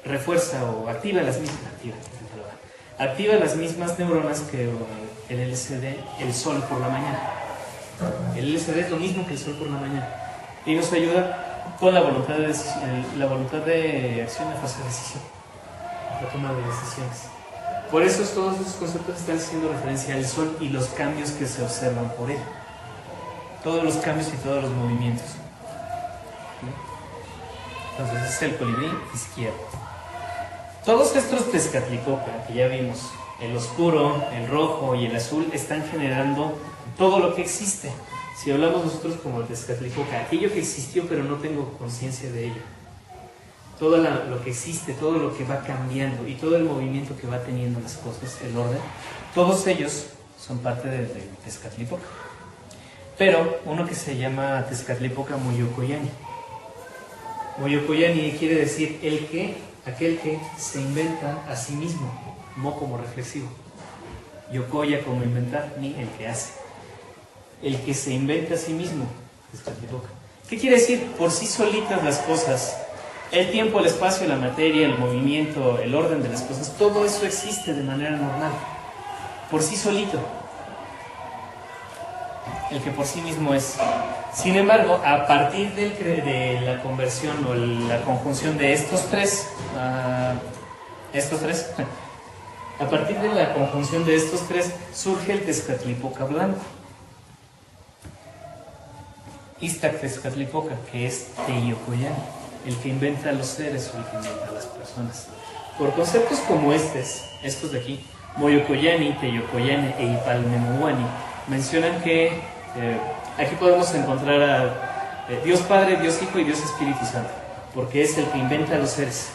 refuerza o activa las mismas neuronas que el LSD, el sol por la mañana. El LSD es lo mismo que el sol por la mañana y nos ayuda con la voluntad de acción de fase de decisión, la toma de decisiones. Por eso todos esos conceptos están haciendo referencia al sol y los cambios que se observan por él, todos los cambios y todos los movimientos. Entonces ese es el colibrí izquierdo. Todos estos Tezcatlipoca que ya vimos, el oscuro, el rojo y el azul, están generando todo lo que existe. Si hablamos nosotros como el Tezcatlipoca, aquello que existió pero no tengo conciencia de ello. todo lo que existe, todo lo que va cambiando y todo el movimiento que va teniendo las cosas, el orden, todos ellos son parte del Tezcatlipoca. Pero uno que se llama Tezcatlipoca Moyocoyani. Moyocoyani quiere decir aquel que se inventa a sí mismo, mo como reflexivo, yocoya como inventar, ni el que hace. El que se inventa a sí mismo, Tezcatlipoca. ¿Qué quiere decir? Por sí solitas las cosas, el tiempo, el espacio, la materia, el movimiento, el orden de las cosas, todo eso existe de manera normal, por sí solito. El que por sí mismo es. Sin embargo, a partir de la conversión o la conjunción de estos tres, a partir de la conjunción de estos tres, surge el Tezcatlipoca blanco. Iztac Tezcatlipoca, que es Teyocoyani, el que inventa a los seres o el que inventa a las personas. Por conceptos como estos de aquí, Moyocoyani, Teyocoyani e Ipalnemohuani, mencionan que aquí podemos encontrar a Dios Padre, Dios Hijo y Dios Espíritu Santo, porque es el que inventa a los seres.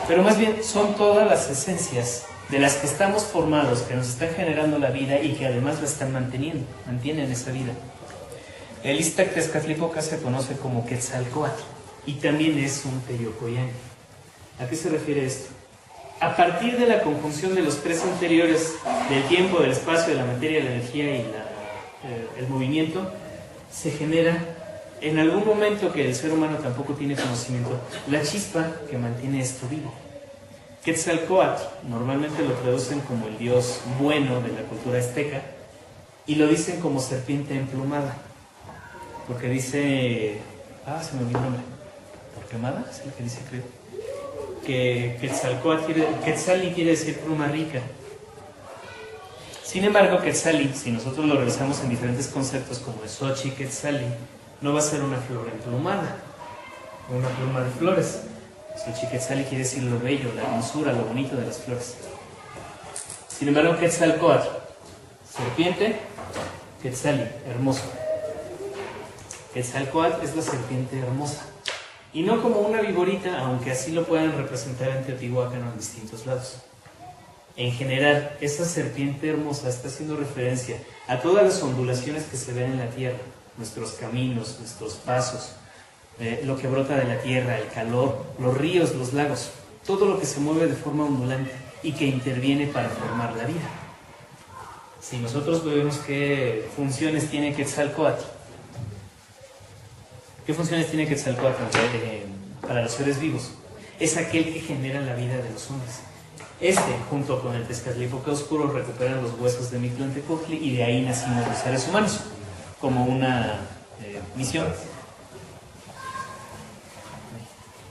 Pero más bien son todas las esencias de las que estamos formados, que nos están generando la vida y que además la están mantienen esa vida. El Iztac Tezcatlipoca se conoce como Quetzalcóatl y también es un Teyocoyani. ¿A qué se refiere esto? A partir de la conjunción de los tres anteriores, del tiempo, del espacio, de la materia, la energía y el movimiento, se genera en algún momento que el ser humano tampoco tiene conocimiento, la chispa que mantiene esto vivo. Quetzalcóatl normalmente lo traducen como el dios bueno de la cultura azteca y lo dicen como serpiente emplumada, porque dice, se me olvidó el nombre, ¿Torquemada? Es el que dice, creo, que Quetzali quiere decir pluma rica. Sin embargo, Quetzali, si nosotros lo revisamos en diferentes conceptos como el Xochiquetzali, no va a ser una flor emplumada, una pluma de flores. Xochiquetzali quiere decir lo bello, la hermosura, lo bonito de las flores. Sin embargo, Quetzalcóatl, serpiente, Quetzali, hermoso. Quetzalcóatl es la serpiente hermosa. Y no como una viborita, aunque así lo puedan representar en Teotihuacán o en distintos lados. En general, esa serpiente hermosa está haciendo referencia a todas las ondulaciones que se ven en la tierra, nuestros caminos, nuestros pasos, lo que brota de la tierra, el calor, los ríos, los lagos, todo lo que se mueve de forma ondulante y que interviene para formar la vida. Si nosotros vemos qué funciones tiene Quetzalcóatl, para los seres vivos, es aquel que genera la vida de los hombres. Junto con el Tezcatlipoca oscuro, recuperan los huesos de Mictlantecutli y de ahí nacimos los seres humanos, como una misión,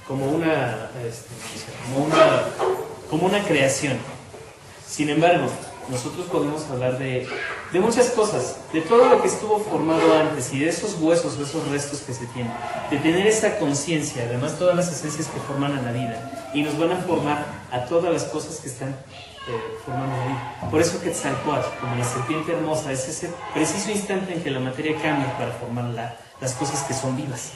como una creación. Sin embargo, nosotros podemos hablar de muchas cosas, de todo lo que estuvo formado antes y de esos huesos o esos restos que se tienen, de tener esa conciencia, además todas las esencias que forman a la vida y nos van a formar a todas las cosas que están formando la vida. Por eso Quetzalcóatl, como la serpiente hermosa, es ese preciso instante en que la materia cambia para formar las cosas que son vivas.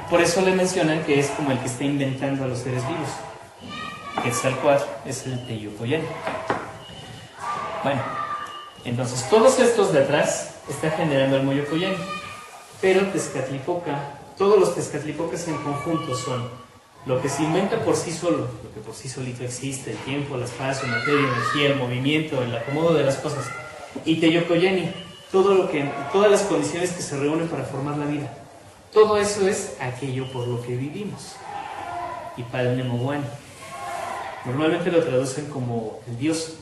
Por eso le mencionan que es como el que está inventando a los seres vivos. Quetzalcóatl es el Teyocoyani. Bueno, entonces todos estos de atrás están generando el Moyocoyani, pero Tezcatlipoca, todos los Tezcatlipocas en conjunto son lo que se inventa por sí solo, lo que por sí solito existe, el tiempo, el espacio, la materia, la energía, el movimiento, el acomodo de las cosas, y Teyocoyani, todas las condiciones que se reúnen para formar la vida. Todo eso es aquello por lo que vivimos. Ipalnemohuani, normalmente lo traducen como el Dios.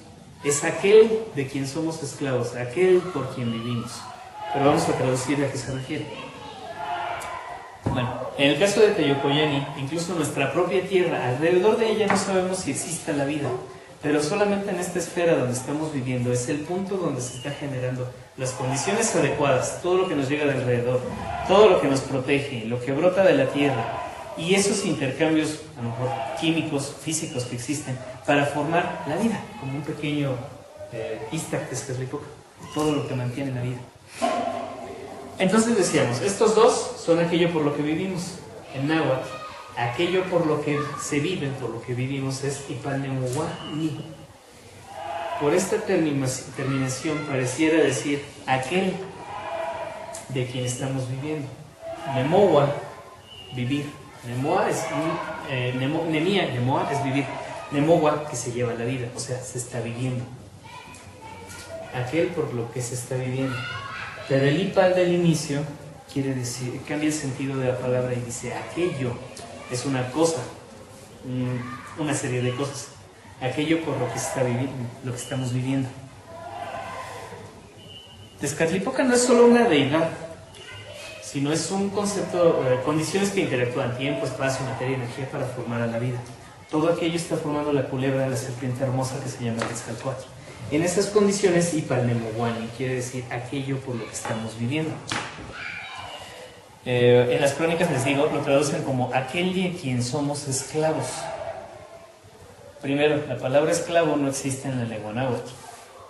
Es aquel de quien somos esclavos, aquel por quien vivimos. Pero vamos a traducir a qué se refiere. Bueno, en el caso de Teyocoyani, incluso nuestra propia tierra, alrededor de ella no sabemos si exista la vida, pero solamente en esta esfera donde estamos viviendo es el punto donde se está generando las condiciones adecuadas, todo lo que nos llega de alrededor, todo lo que nos protege, lo que brota de la tierra, y esos intercambios, a lo mejor químicos, físicos que existen, para formar la vida, como un pequeño Iztac Tezcatlipoca, todo lo que mantiene la vida. Entonces decíamos, estos dos son aquello por lo que vivimos. En náhuatl, Aquello por lo que se vive, por lo que vivimos, es Ipanemuani. Por esta terminación pareciera decir aquel de quien estamos viviendo. Nemoa, vivir. Nemoa es Nemia, Nemoa es vivir. Nemoa, que se lleva la vida, o sea, se está viviendo. Aquel por lo que se está viviendo. Pero el Ipal del inicio quiere decir, cambia el sentido de la palabra y dice aquello es una cosa, una serie de cosas. Aquello por lo que se está viviendo, lo que estamos viviendo. Tezcatlipoca no es solo una deidad, sino es un concepto, condiciones que interactúan, tiempo, espacio, materia y energía para formar a la vida. Todo aquello está formando la culebra de la serpiente hermosa que se llama Quetzalcóatl. En esas condiciones, Ipalnemohuani quiere decir aquello por lo que estamos viviendo. En las crónicas, les digo, lo traducen como aquel de quien somos esclavos. Primero, la palabra esclavo no existe en la lengua náhuatl.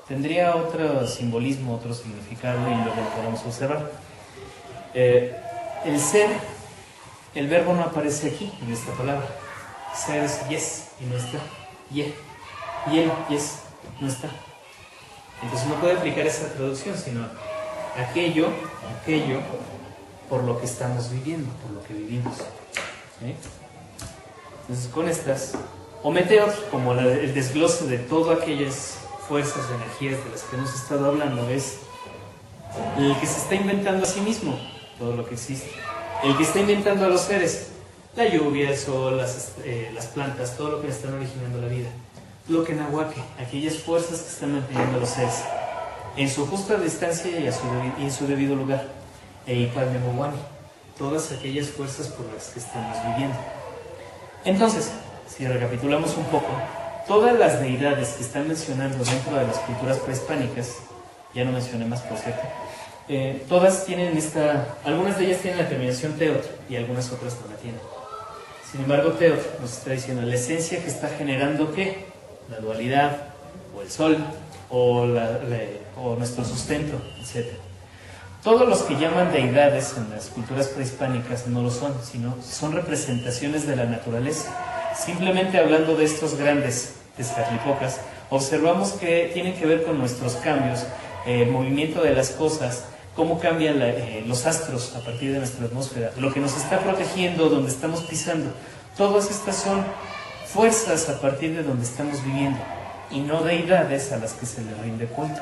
Tendría otro simbolismo, otro significado, y luego lo podemos observar. El ser, el verbo no aparece aquí, en esta palabra. Ser es yes, y no está. Ye. Y el yes, no está. Entonces no puede aplicar esa traducción, sino aquello por lo que estamos viviendo, por lo que vivimos. ¿Sí? Entonces con estas, o meteor, como el desglose de todas aquellas fuerzas, energías de las que hemos estado hablando, es el que se está inventando a sí mismo, todo lo que existe. El que está inventando a los seres, la lluvia, el sol, las plantas, todo lo que están originando la vida. Lo que nahuaque, aquellas fuerzas que están manteniendo a los seres en su justa distancia y en su debido lugar. E Ipalnemohuani, todas aquellas fuerzas por las que estamos viviendo. Entonces, si recapitulamos un poco, todas las deidades que están mencionando dentro de las culturas prehispánicas, ya no mencioné más por cierto, todas tienen algunas de ellas tienen la terminación teot y algunas otras no la tienen. Sin embargo, teot nos está diciendo la esencia que está generando ¿qué? La dualidad, o el sol, o nuestro sustento, etc. Todos los que llaman deidades en las culturas prehispánicas no lo son, sino son representaciones de la naturaleza. Simplemente hablando de estos grandes Tezcatlipocas, observamos que tienen que ver con nuestros cambios, el movimiento de las cosas, cómo cambian los astros a partir de nuestra atmósfera, lo que nos está protegiendo, donde estamos pisando. Todas estas son fuerzas a partir de donde estamos viviendo y no deidades a las que se les rinde culto.